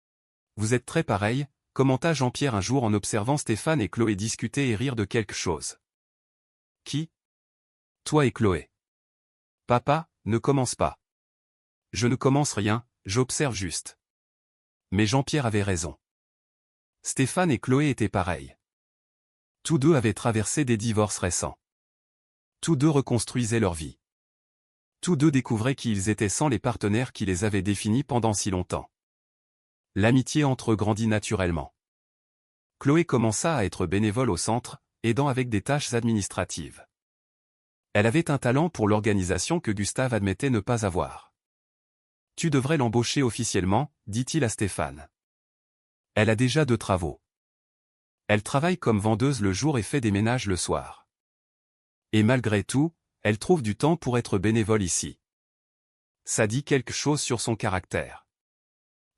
« Vous êtes très pareils », commenta Jean-Pierre un jour en observant Stéphane et Chloé discuter et rire de quelque chose. « Qui? Toi et Chloé. »« Papa, ne commence pas. »« Je ne commence rien, j'observe juste. » Mais Jean-Pierre avait raison. Stéphane et Chloé étaient pareils. Tous 2 avaient traversé des divorces récents. Tous 2 reconstruisaient leur vie. Tous 2 découvraient qui ils étaient sans les partenaires qui les avaient définis pendant si longtemps. L'amitié entre eux grandit naturellement. Chloé commença à être bénévole au centre, aidant avec des tâches administratives. Elle avait un talent pour l'organisation que Gustave admettait ne pas avoir. « Tu devrais l'embaucher officiellement, dit-il à Stéphane. Elle a déjà 2 travaux. Elle travaille comme vendeuse le jour et fait des ménages le soir. Et malgré tout, elle trouve du temps pour être bénévole ici. Ça dit quelque chose sur son caractère.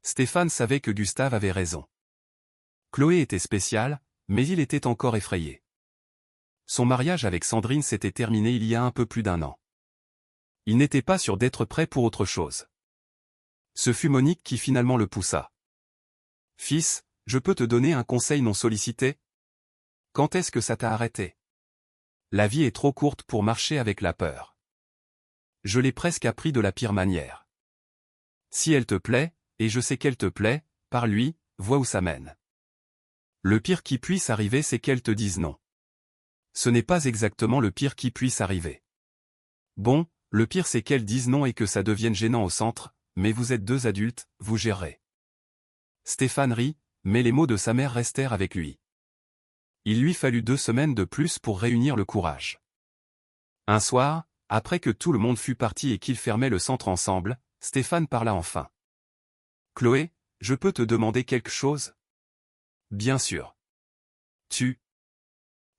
Stéphane savait que Gustave avait raison. Chloé était spéciale, mais il était encore effrayé. Son mariage avec Sandrine s'était terminé il y a un peu plus d'1 an. Il n'était pas sûr d'être prêt pour autre chose. Ce fut Monique qui finalement le poussa. « Fils, je peux te donner un conseil non sollicité ? Quand est-ce que ça t'a arrêté ? La vie est trop courte pour marcher avec la peur. Je l'ai presque appris de la pire manière. Si elle te plaît, et je sais qu'elle te plaît, par lui, vois où ça mène. Le pire qui puisse arriver c'est qu'elle te dise non. Ce n'est pas exactement le pire qui puisse arriver. Bon, le pire c'est qu'elle dise non et que ça devienne gênant au centre, mais vous êtes 2 adultes, vous gérerez. » Stéphane rit, mais les mots de sa mère restèrent avec lui. Il lui fallut 2 semaines de plus pour réunir le courage. Un soir, après que tout le monde fut parti et qu'ils fermaient le centre ensemble, Stéphane parla enfin. « Chloé, je peux te demander quelque chose ? » « Bien sûr. Tu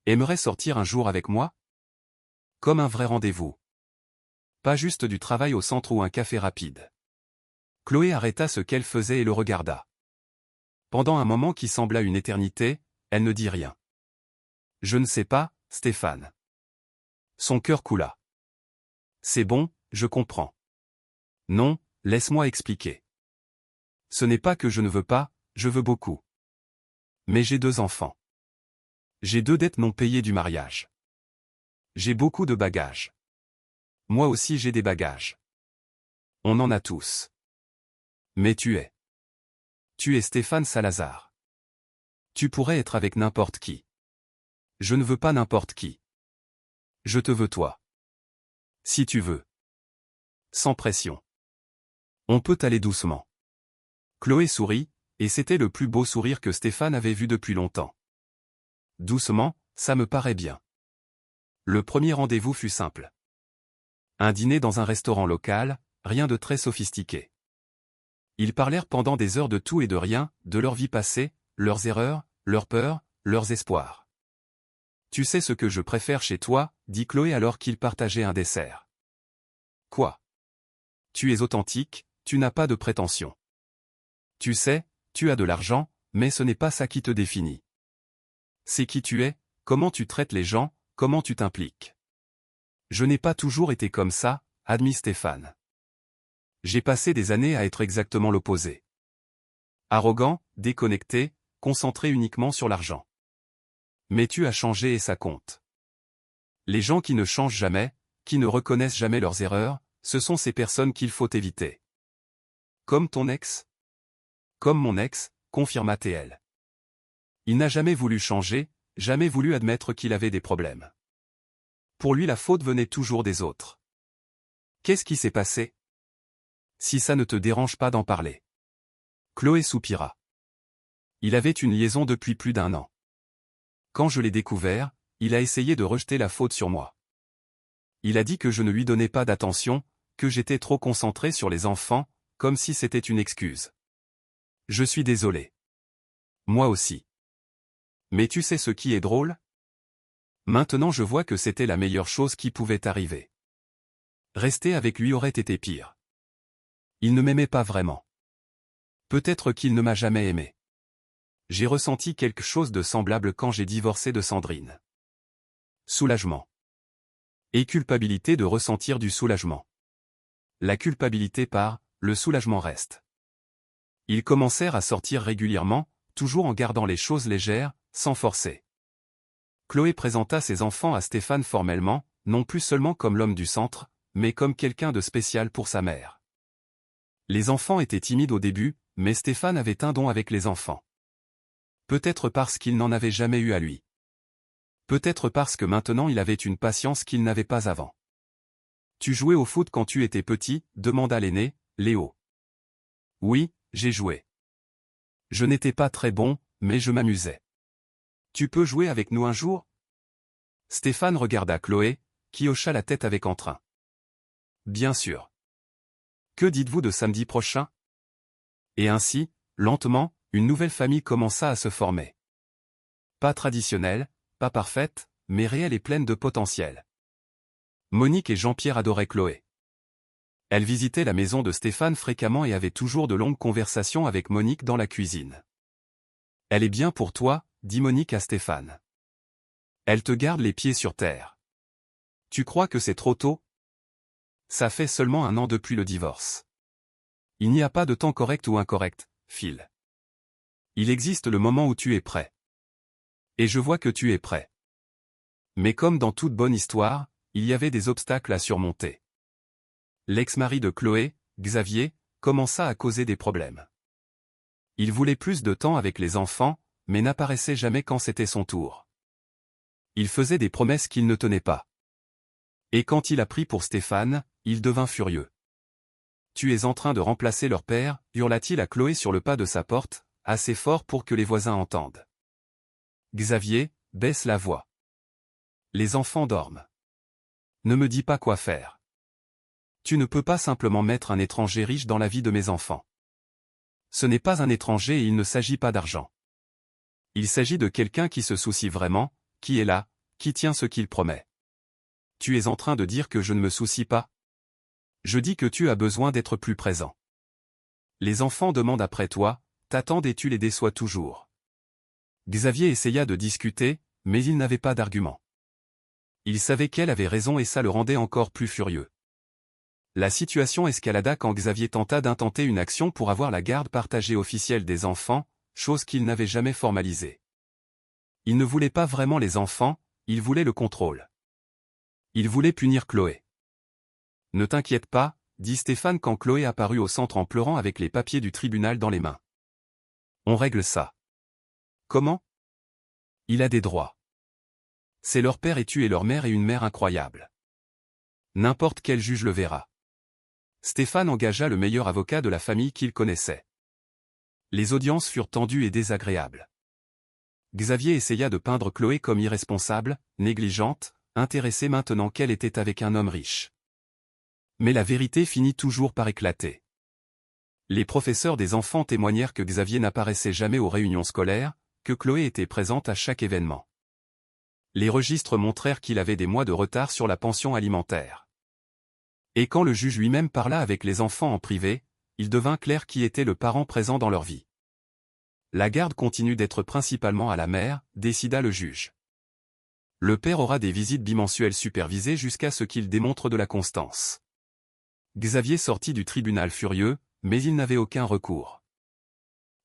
aimerais sortir un jour avec moi ? Comme un vrai rendez-vous. Pas juste du travail au centre ou un café rapide. » Chloé arrêta ce qu'elle faisait et le regarda. Pendant un moment qui sembla une éternité, elle ne dit rien. « Je ne sais pas, Stéphane. » Son cœur coula. « C'est bon, je comprends. Non, laisse-moi expliquer. Ce n'est pas que je ne veux pas, je veux beaucoup. Mais j'ai 2 enfants. J'ai 2 dettes non payées du mariage. J'ai beaucoup de bagages. Moi aussi j'ai des bagages. On en a tous. Mais tu es. Tu es Stéphane Salazar. Tu pourrais être avec n'importe qui. Je ne veux pas n'importe qui. Je te veux toi. Si tu veux. Sans pression. On peut aller doucement. » Chloé sourit, et c'était le plus beau sourire que Stéphane avait vu depuis longtemps. « Doucement, ça me paraît bien. » Le premier rendez-vous fut simple. Un dîner dans un restaurant local, rien de très sophistiqué. Ils parlèrent pendant des heures de tout et de rien, de leur vie passée, leurs erreurs, leurs peurs, leurs espoirs. « Tu sais ce que je préfère chez toi, » dit Chloé alors qu'ils partageaient un dessert. « Quoi ? Tu es authentique, tu n'as pas de prétention. Tu sais, tu as de l'argent, mais ce n'est pas ça qui te définit. C'est qui tu es, comment tu traites les gens, comment tu t'impliques. Je n'ai pas toujours été comme ça, admit Stéphane. J'ai passé des années à être exactement l'opposé. Arrogant, déconnecté, concentré uniquement sur l'argent. Mais tu as changé et ça compte. Les gens qui ne changent jamais, qui ne reconnaissent jamais leurs erreurs, ce sont ces personnes qu'il faut éviter. Comme ton ex ? Comme mon ex, confirma TL. Il n'a jamais voulu changer, jamais voulu admettre qu'il avait des problèmes. Pour lui la faute venait toujours des autres. Qu'est-ce qui s'est passé ? Si ça ne te dérange pas d'en parler. Chloé soupira. Il avait une liaison depuis plus d'1 an. Quand je l'ai découvert, il a essayé de rejeter la faute sur moi. Il a dit que je ne lui donnais pas d'attention, que j'étais trop concentré sur les enfants, comme si c'était une excuse. Je suis désolé. Moi aussi. Mais tu sais ce qui est drôle ? Maintenant je vois que c'était la meilleure chose qui pouvait arriver. Rester avec lui aurait été pire. Il ne m'aimait pas vraiment. Peut-être qu'il ne m'a jamais aimé. J'ai ressenti quelque chose de semblable quand j'ai divorcé de Sandrine. Soulagement. Et culpabilité de ressentir du soulagement. La culpabilité part, le soulagement reste. Ils commencèrent à sortir régulièrement, toujours en gardant les choses légères, sans forcer. Chloé présenta ses enfants à Stéphane formellement, non plus seulement comme l'homme du centre, mais comme quelqu'un de spécial pour sa mère. Les enfants étaient timides au début, mais Stéphane avait un don avec les enfants. Peut-être parce qu'il n'en avait jamais eu à lui. Peut-être parce que maintenant il avait une patience qu'il n'avait pas avant. « Tu jouais au foot quand tu étais petit ?» demanda l'aîné, Léo. « Oui, j'ai joué. Je n'étais pas très bon, mais je m'amusais. Tu peux jouer avec nous un jour ? » Stéphane regarda Chloé, qui hocha la tête avec entrain. « Bien sûr. Que dites-vous de samedi prochain ? » Et ainsi, lentement, une nouvelle famille commença à se former. Pas traditionnelle, pas parfaite, mais réelle et pleine de potentiel. Monique et Jean-Pierre adoraient Chloé. Elle visitait la maison de Stéphane fréquemment et avait toujours de longues conversations avec Monique dans la cuisine. « Elle est bien pour toi », dit Monique à Stéphane. « Elle te garde les pieds sur terre. Tu crois que c'est trop tôt ? Ça fait seulement 1 an depuis le divorce. Il n'y a pas de temps correct ou incorrect, Phil. Il existe le moment où tu es prêt. Et je vois que tu es prêt. Mais comme dans toute bonne histoire, il y avait des obstacles à surmonter. L'ex-mari de Chloé, Xavier, commença à causer des problèmes. Il voulait plus de temps avec les enfants, mais n'apparaissait jamais quand c'était son tour. Il faisait des promesses qu'il ne tenait pas. Et quand il a pris pour Stéphane, il devint furieux. « Tu es en train de remplacer leur père » hurla-t-il à Chloé sur le pas de sa porte, assez fort pour que les voisins entendent. Xavier, baisse la voix. Les enfants dorment. Ne me dis pas quoi faire. Tu ne peux pas simplement mettre un étranger riche dans la vie de mes enfants. Ce n'est pas un étranger et il ne s'agit pas d'argent. Il s'agit de quelqu'un qui se soucie vraiment, qui est là, qui tient ce qu'il promet. Tu es en train de dire que je ne me soucie pas ? Je dis que tu as besoin d'être plus présent. Les enfants demandent après toi, t'attendent et tu les déçois toujours. Xavier essaya de discuter, mais il n'avait pas d'argument. Il savait qu'elle avait raison et ça le rendait encore plus furieux. La situation escalada quand Xavier tenta d'intenter une action pour avoir la garde partagée officielle des enfants, chose qu'il n'avait jamais formalisée. Il ne voulait pas vraiment les enfants, il voulait le contrôle. Il voulait punir Chloé. « Ne t'inquiète pas », dit Stéphane quand Chloé apparut au centre en pleurant avec les papiers du tribunal dans les mains. « On règle ça. » « Comment ? » ?»« Il a des droits. C'est leur père et tu es leur mère et une mère incroyable. N'importe quel juge le verra. » Stéphane engagea le meilleur avocat de la famille qu'il connaissait. Les audiences furent tendues et désagréables. Xavier essaya de peindre Chloé comme irresponsable, négligente, intéressée maintenant qu'elle était avec un homme riche. Mais la vérité finit toujours par éclater. Les professeurs des enfants témoignèrent que Xavier n'apparaissait jamais aux réunions scolaires, que Chloé était présente à chaque événement. Les registres montrèrent qu'il avait des mois de retard sur la pension alimentaire. Et quand le juge lui-même parla avec les enfants en privé, il devint clair qui était le parent présent dans leur vie. La garde continue d'être principalement à la mère, décida le juge. Le père aura des visites bimensuelles supervisées jusqu'à ce qu'il démontre de la constance. Xavier sortit du tribunal furieux, mais il n'avait aucun recours.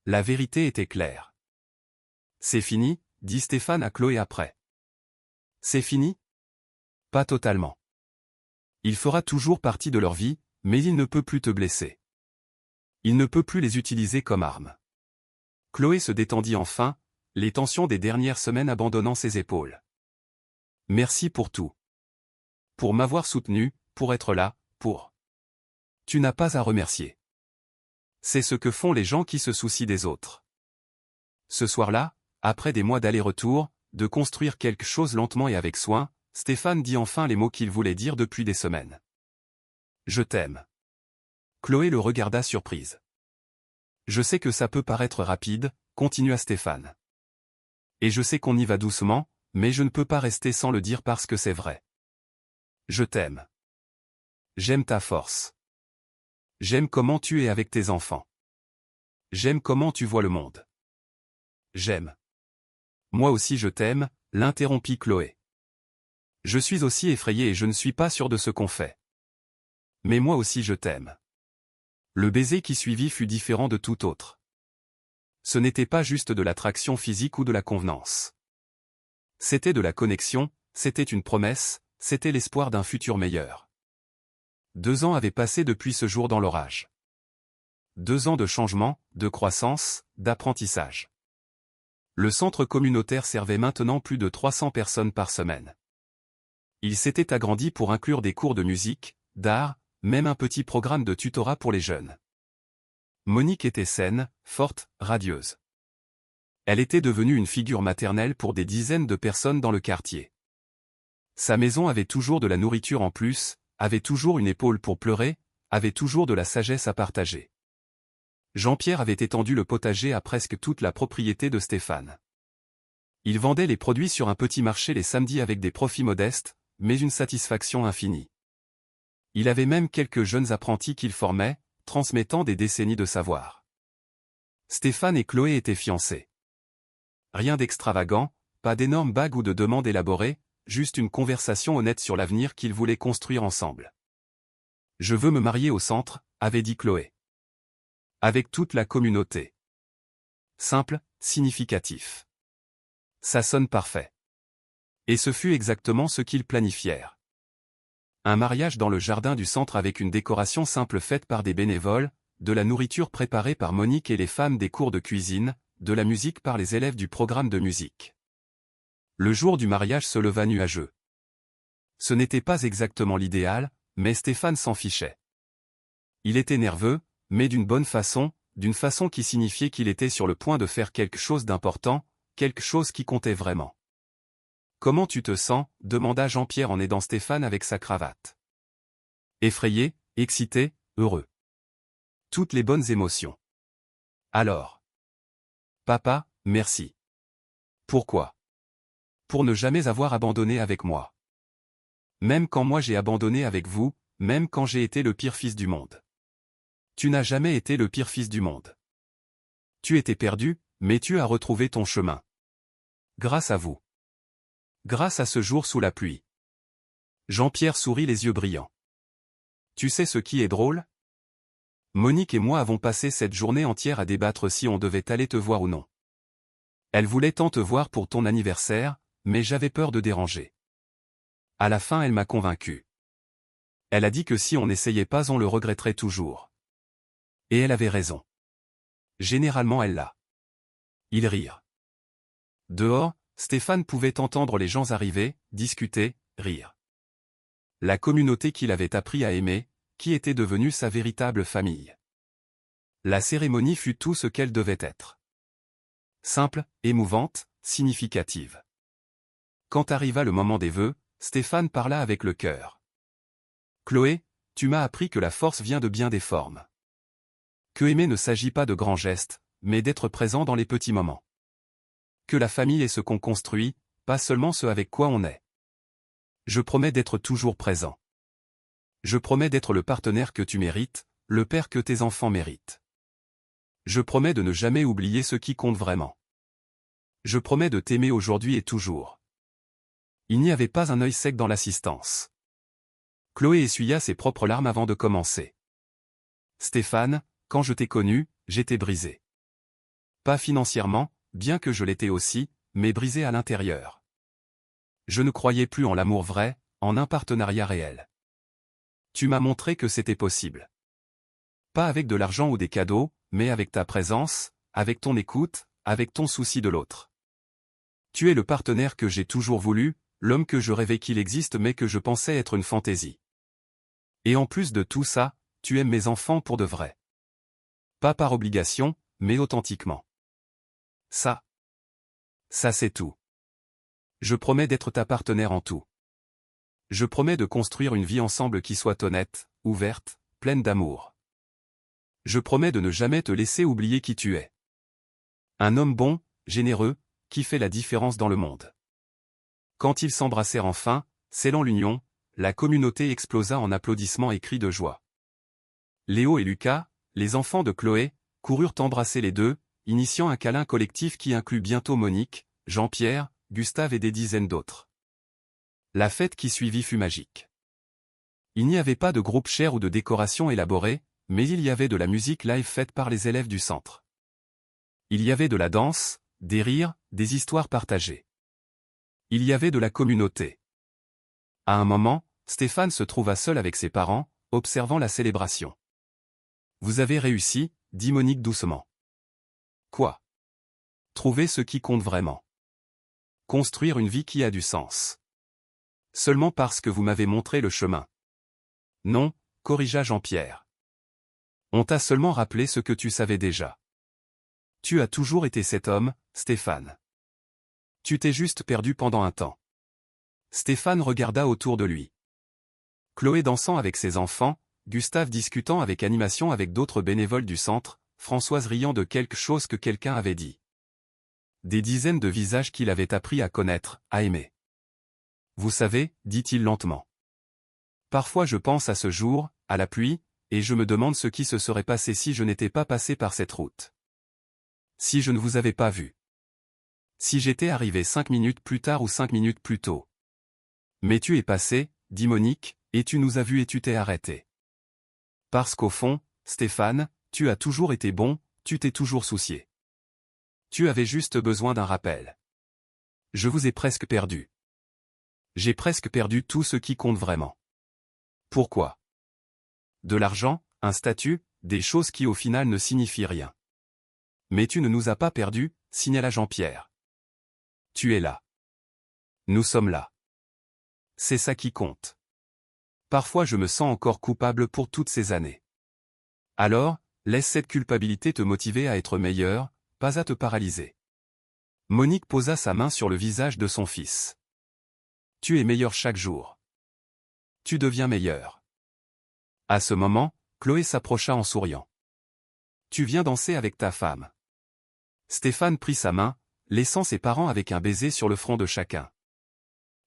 La vérité était claire. C'est fini, dit Stéphane à Chloé après. C'est fini ? Pas totalement. Il fera toujours partie de leur vie, mais il ne peut plus te blesser. Il ne peut plus les utiliser comme arme. Chloé se détendit enfin, les tensions des dernières semaines abandonnant ses épaules. Merci pour tout. Pour m'avoir soutenu, pour être là, pour... Tu n'as pas à remercier. C'est ce que font les gens qui se soucient des autres. Ce soir-là, après des mois d'aller-retour, de construire quelque chose lentement et avec soin, Stéphane dit enfin les mots qu'il voulait dire depuis des semaines. Je t'aime. Chloé le regarda surprise. Je sais que ça peut paraître rapide, continua Stéphane. Et je sais qu'on y va doucement, mais je ne peux pas rester sans le dire parce que c'est vrai. Je t'aime. J'aime ta force. J'aime comment tu es avec tes enfants. J'aime comment tu vois le monde. J'aime. Moi aussi je t'aime, l'interrompit Chloé. Je suis aussi effrayée et je ne suis pas sûre de ce qu'on fait. Mais moi aussi je t'aime. Le baiser qui suivit fut différent de tout autre. Ce n'était pas juste de l'attraction physique ou de la convenance. C'était de la connexion, c'était une promesse, c'était l'espoir d'un futur meilleur. 2 ans avaient passé depuis ce jour dans l'orage. 2 ans de changement, de croissance, d'apprentissage. Le centre communautaire servait maintenant plus de 300 personnes par semaine. Il s'était agrandi pour inclure des cours de musique, d'art, même un petit programme de tutorat pour les jeunes. Monique était saine, forte, radieuse. Elle était devenue une figure maternelle pour des dizaines de personnes dans le quartier. Sa maison avait toujours de la nourriture en plus, avait toujours une épaule pour pleurer, avait toujours de la sagesse à partager. Jean-Pierre avait étendu le potager à presque toute la propriété de Stéphane. Il vendait les produits sur un petit marché les samedis avec des profits modestes, mais une satisfaction infinie. Il avait même quelques jeunes apprentis qu'il formait, transmettant des décennies de savoir. Stéphane et Chloé étaient fiancés. Rien d'extravagant, pas d'énormes bagues ou de demandes élaborées, juste une conversation honnête sur l'avenir qu'ils voulaient construire ensemble. « Je veux me marier au centre », avait dit Chloé. Avec toute la communauté. Simple, significatif. Ça sonne parfait. Et ce fut exactement ce qu'ils planifièrent. Un mariage dans le jardin du centre avec une décoration simple faite par des bénévoles, de la nourriture préparée par Monique et les femmes des cours de cuisine, de la musique par les élèves du programme de musique. Le jour du mariage se leva nuageux. Ce n'était pas exactement l'idéal, mais Stéphane s'en fichait. Il était nerveux, mais d'une bonne façon, d'une façon qui signifiait qu'il était sur le point de faire quelque chose d'important, quelque chose qui comptait vraiment. « Comment tu te sens ?» demanda Jean-Pierre en aidant Stéphane avec sa cravate. Effrayé, excité, heureux. Toutes les bonnes émotions. Alors. Papa, merci. Pourquoi? Pour ne jamais avoir abandonné avec moi. Même quand moi j'ai abandonné avec vous, même quand j'ai été le pire fils du monde. Tu n'as jamais été le pire fils du monde. Tu étais perdu, mais tu as retrouvé ton chemin. Grâce à vous. Grâce à ce jour sous la pluie. Jean-Pierre sourit les yeux brillants. Tu sais ce qui est drôle? Monique et moi avons passé cette journée entière à débattre si on devait aller te voir ou non. Elle voulait tant te voir pour ton anniversaire, mais j'avais peur de déranger. À la fin elle m'a convaincu. Elle a dit que si on n'essayait pas on le regretterait toujours. Et elle avait raison. Généralement elle l'a. Ils rirent. Dehors, Stéphane pouvait entendre les gens arriver, discuter, rire. La communauté qu'il avait appris à aimer, qui était devenue sa véritable famille. La cérémonie fut tout ce qu'elle devait être. Simple, émouvante, significative. Quand arriva le moment des vœux, Stéphane parla avec le cœur. « Chloé, tu m'as appris que la force vient de bien des formes. Que aimer ne s'agit pas de grands gestes, mais d'être présent dans les petits moments. Que la famille est ce qu'on construit, pas seulement ce avec quoi on est. Je promets d'être toujours présent. Je promets d'être le partenaire que tu mérites, le père que tes enfants méritent. Je promets de ne jamais oublier ce qui compte vraiment. Je promets de t'aimer aujourd'hui et toujours. » Il n'y avait pas un œil sec dans l'assistance. Chloé essuya ses propres larmes avant de commencer. « Stéphane, quand je t'ai connu, j'étais brisé. Pas financièrement, bien que je l'étais aussi, mais brisé à l'intérieur. Je ne croyais plus en l'amour vrai, en un partenariat réel. Tu m'as montré que c'était possible. Pas avec de l'argent ou des cadeaux, mais avec ta présence, avec ton écoute, avec ton souci de l'autre. Tu es le partenaire que j'ai toujours voulu, l'homme que je rêvais qu'il existe mais que je pensais être une fantaisie. Et en plus de tout ça, tu aimes mes enfants pour de vrai. Pas par obligation, mais authentiquement. Ça c'est tout. Je promets d'être ta partenaire en tout. Je promets de construire une vie ensemble qui soit honnête, ouverte, pleine d'amour. Je promets de ne jamais te laisser oublier qui tu es. Un homme bon, généreux, qui fait la différence dans le monde. » Quand ils s'embrassèrent enfin, scellant l'union, la communauté explosa en applaudissements et cris de joie. Léo et Lucas, les enfants de Chloé, coururent embrasser les deux, initiant un câlin collectif qui inclut bientôt Monique, Jean-Pierre, Gustave et des dizaines d'autres. La fête qui suivit fut magique. Il n'y avait pas de groupe cher ou de décoration élaborée, mais il y avait de la musique live faite par les élèves du centre. Il y avait de la danse, des rires, des histoires partagées. Il y avait de la communauté. À un moment, Stéphane se trouva seul avec ses parents, observant la célébration. « Vous avez réussi », dit Monique doucement. « Quoi ? Trouver ce qui compte vraiment. Construire une vie qui a du sens. Seulement parce que vous m'avez montré le chemin. » « Non, » corrigea Jean-Pierre. « On t'a seulement rappelé ce que tu savais déjà. Tu as toujours été cet homme, Stéphane. Tu t'es juste perdu pendant un temps. » Stéphane regarda autour de lui. Chloé dansant avec ses enfants, Gustave discutant avec animation avec d'autres bénévoles du centre, Françoise riant de quelque chose que quelqu'un avait dit. Des dizaines de visages qu'il avait appris à connaître, à aimer. « Vous savez, dit-il lentement. Parfois je pense à ce jour, à la pluie, et je me demande ce qui se serait passé si je n'étais pas passé par cette route. Si je ne vous avais pas vu. Si j'étais arrivé 5 minutes plus tard ou 5 minutes plus tôt. Mais tu es passé, dit Monique, et tu nous as vus et tu t'es arrêté. Parce qu'au fond, Stéphane, tu as toujours été bon, tu t'es toujours soucié. Tu avais juste besoin d'un rappel. Je vous ai presque perdu. J'ai presque perdu tout ce qui compte vraiment. Pourquoi? De l'argent, un statut, des choses qui au final ne signifient rien. Mais tu ne nous as pas perdus, signala Jean-Pierre. Tu es là. Nous sommes là. C'est ça qui compte. Parfois je me sens encore coupable pour toutes ces années. Alors, laisse cette culpabilité te motiver à être meilleur, pas à te paralyser. Monique posa sa main sur le visage de son fils. Tu es meilleur chaque jour. Tu deviens meilleur. À ce moment, Chloé s'approcha en souriant. Tu viens danser avec ta femme. Stéphane prit sa main, laissant ses parents avec un baiser sur le front de chacun.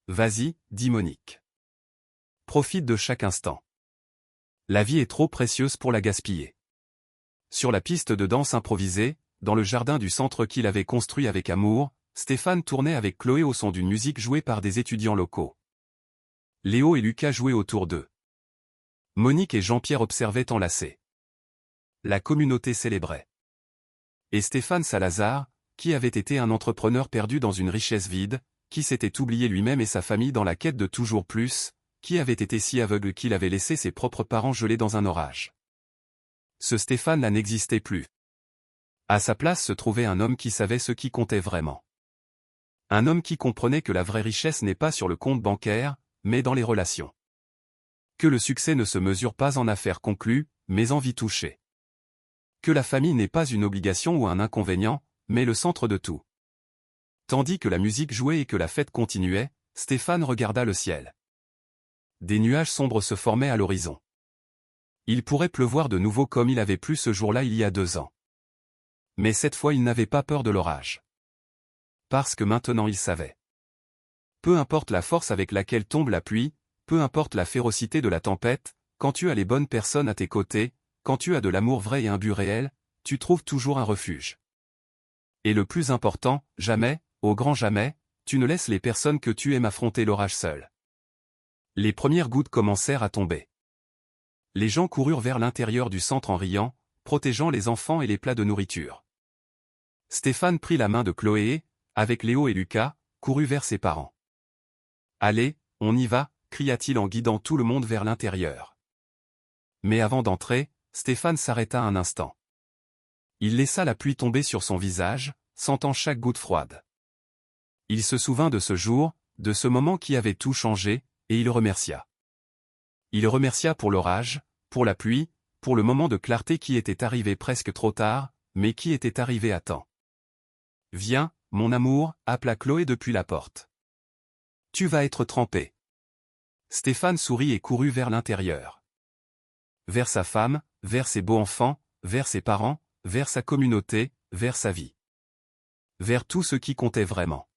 Vas-y, dit Monique. Profite de chaque instant. La vie est trop précieuse pour la gaspiller. Sur la piste de danse improvisée, dans le jardin du centre qu'il avait construit avec amour, Stéphane tournait avec Chloé au son d'une musique jouée par des étudiants locaux. Léo et Lucas jouaient autour d'eux. Monique et Jean-Pierre observaient enlacés. La communauté célébrait. Et Stéphane Salazar, qui avait été un entrepreneur perdu dans une richesse vide, qui s'était oublié lui-même et sa famille dans la quête de toujours plus, qui avait été si aveugle qu'il avait laissé ses propres parents gelés dans un orage. Ce Stéphane-là n'existait plus. À sa place se trouvait un homme qui savait ce qui comptait vraiment. Un homme qui comprenait que la vraie richesse n'est pas sur le compte bancaire, mais dans les relations. Que le succès ne se mesure pas en affaires conclues, mais en vie touchée. Que la famille n'est pas une obligation ou un inconvénient, mais le centre de tout. Tandis que la musique jouait et que la fête continuait, Stéphane regarda le ciel. Des nuages sombres se formaient à l'horizon. Il pourrait pleuvoir de nouveau comme il avait plu ce jour-là il y a 2 ans. Mais cette fois il n'avait pas peur de l'orage. Parce que maintenant il savait. Peu importe la force avec laquelle tombe la pluie, peu importe la férocité de la tempête, quand tu as les bonnes personnes à tes côtés, quand tu as de l'amour vrai et un but réel, tu trouves toujours un refuge. Et le plus important, jamais, au grand jamais, tu ne laisses les personnes que tu aimes affronter l'orage seul. Les premières gouttes commencèrent à tomber. Les gens coururent vers l'intérieur du centre en riant, protégeant les enfants et les plats de nourriture. Stéphane prit la main de Chloé et, avec Léo et Lucas, courut vers ses parents. « Allez, on y va » cria-t-il en guidant tout le monde vers l'intérieur. Mais avant d'entrer, Stéphane s'arrêta un instant. Il laissa la pluie tomber sur son visage, sentant chaque goutte froide. Il se souvint de ce jour, de ce moment qui avait tout changé, et il remercia. Il remercia pour l'orage, pour la pluie, pour le moment de clarté qui était arrivé presque trop tard, mais qui était arrivé à temps. « Viens, mon amour » appela Chloé depuis la porte. « Tu vas être trempé. » Stéphane sourit et courut vers l'intérieur. Vers sa femme, vers ses beaux enfants, vers ses parents, vers sa communauté, vers sa vie. Vers tout ce qui comptait vraiment.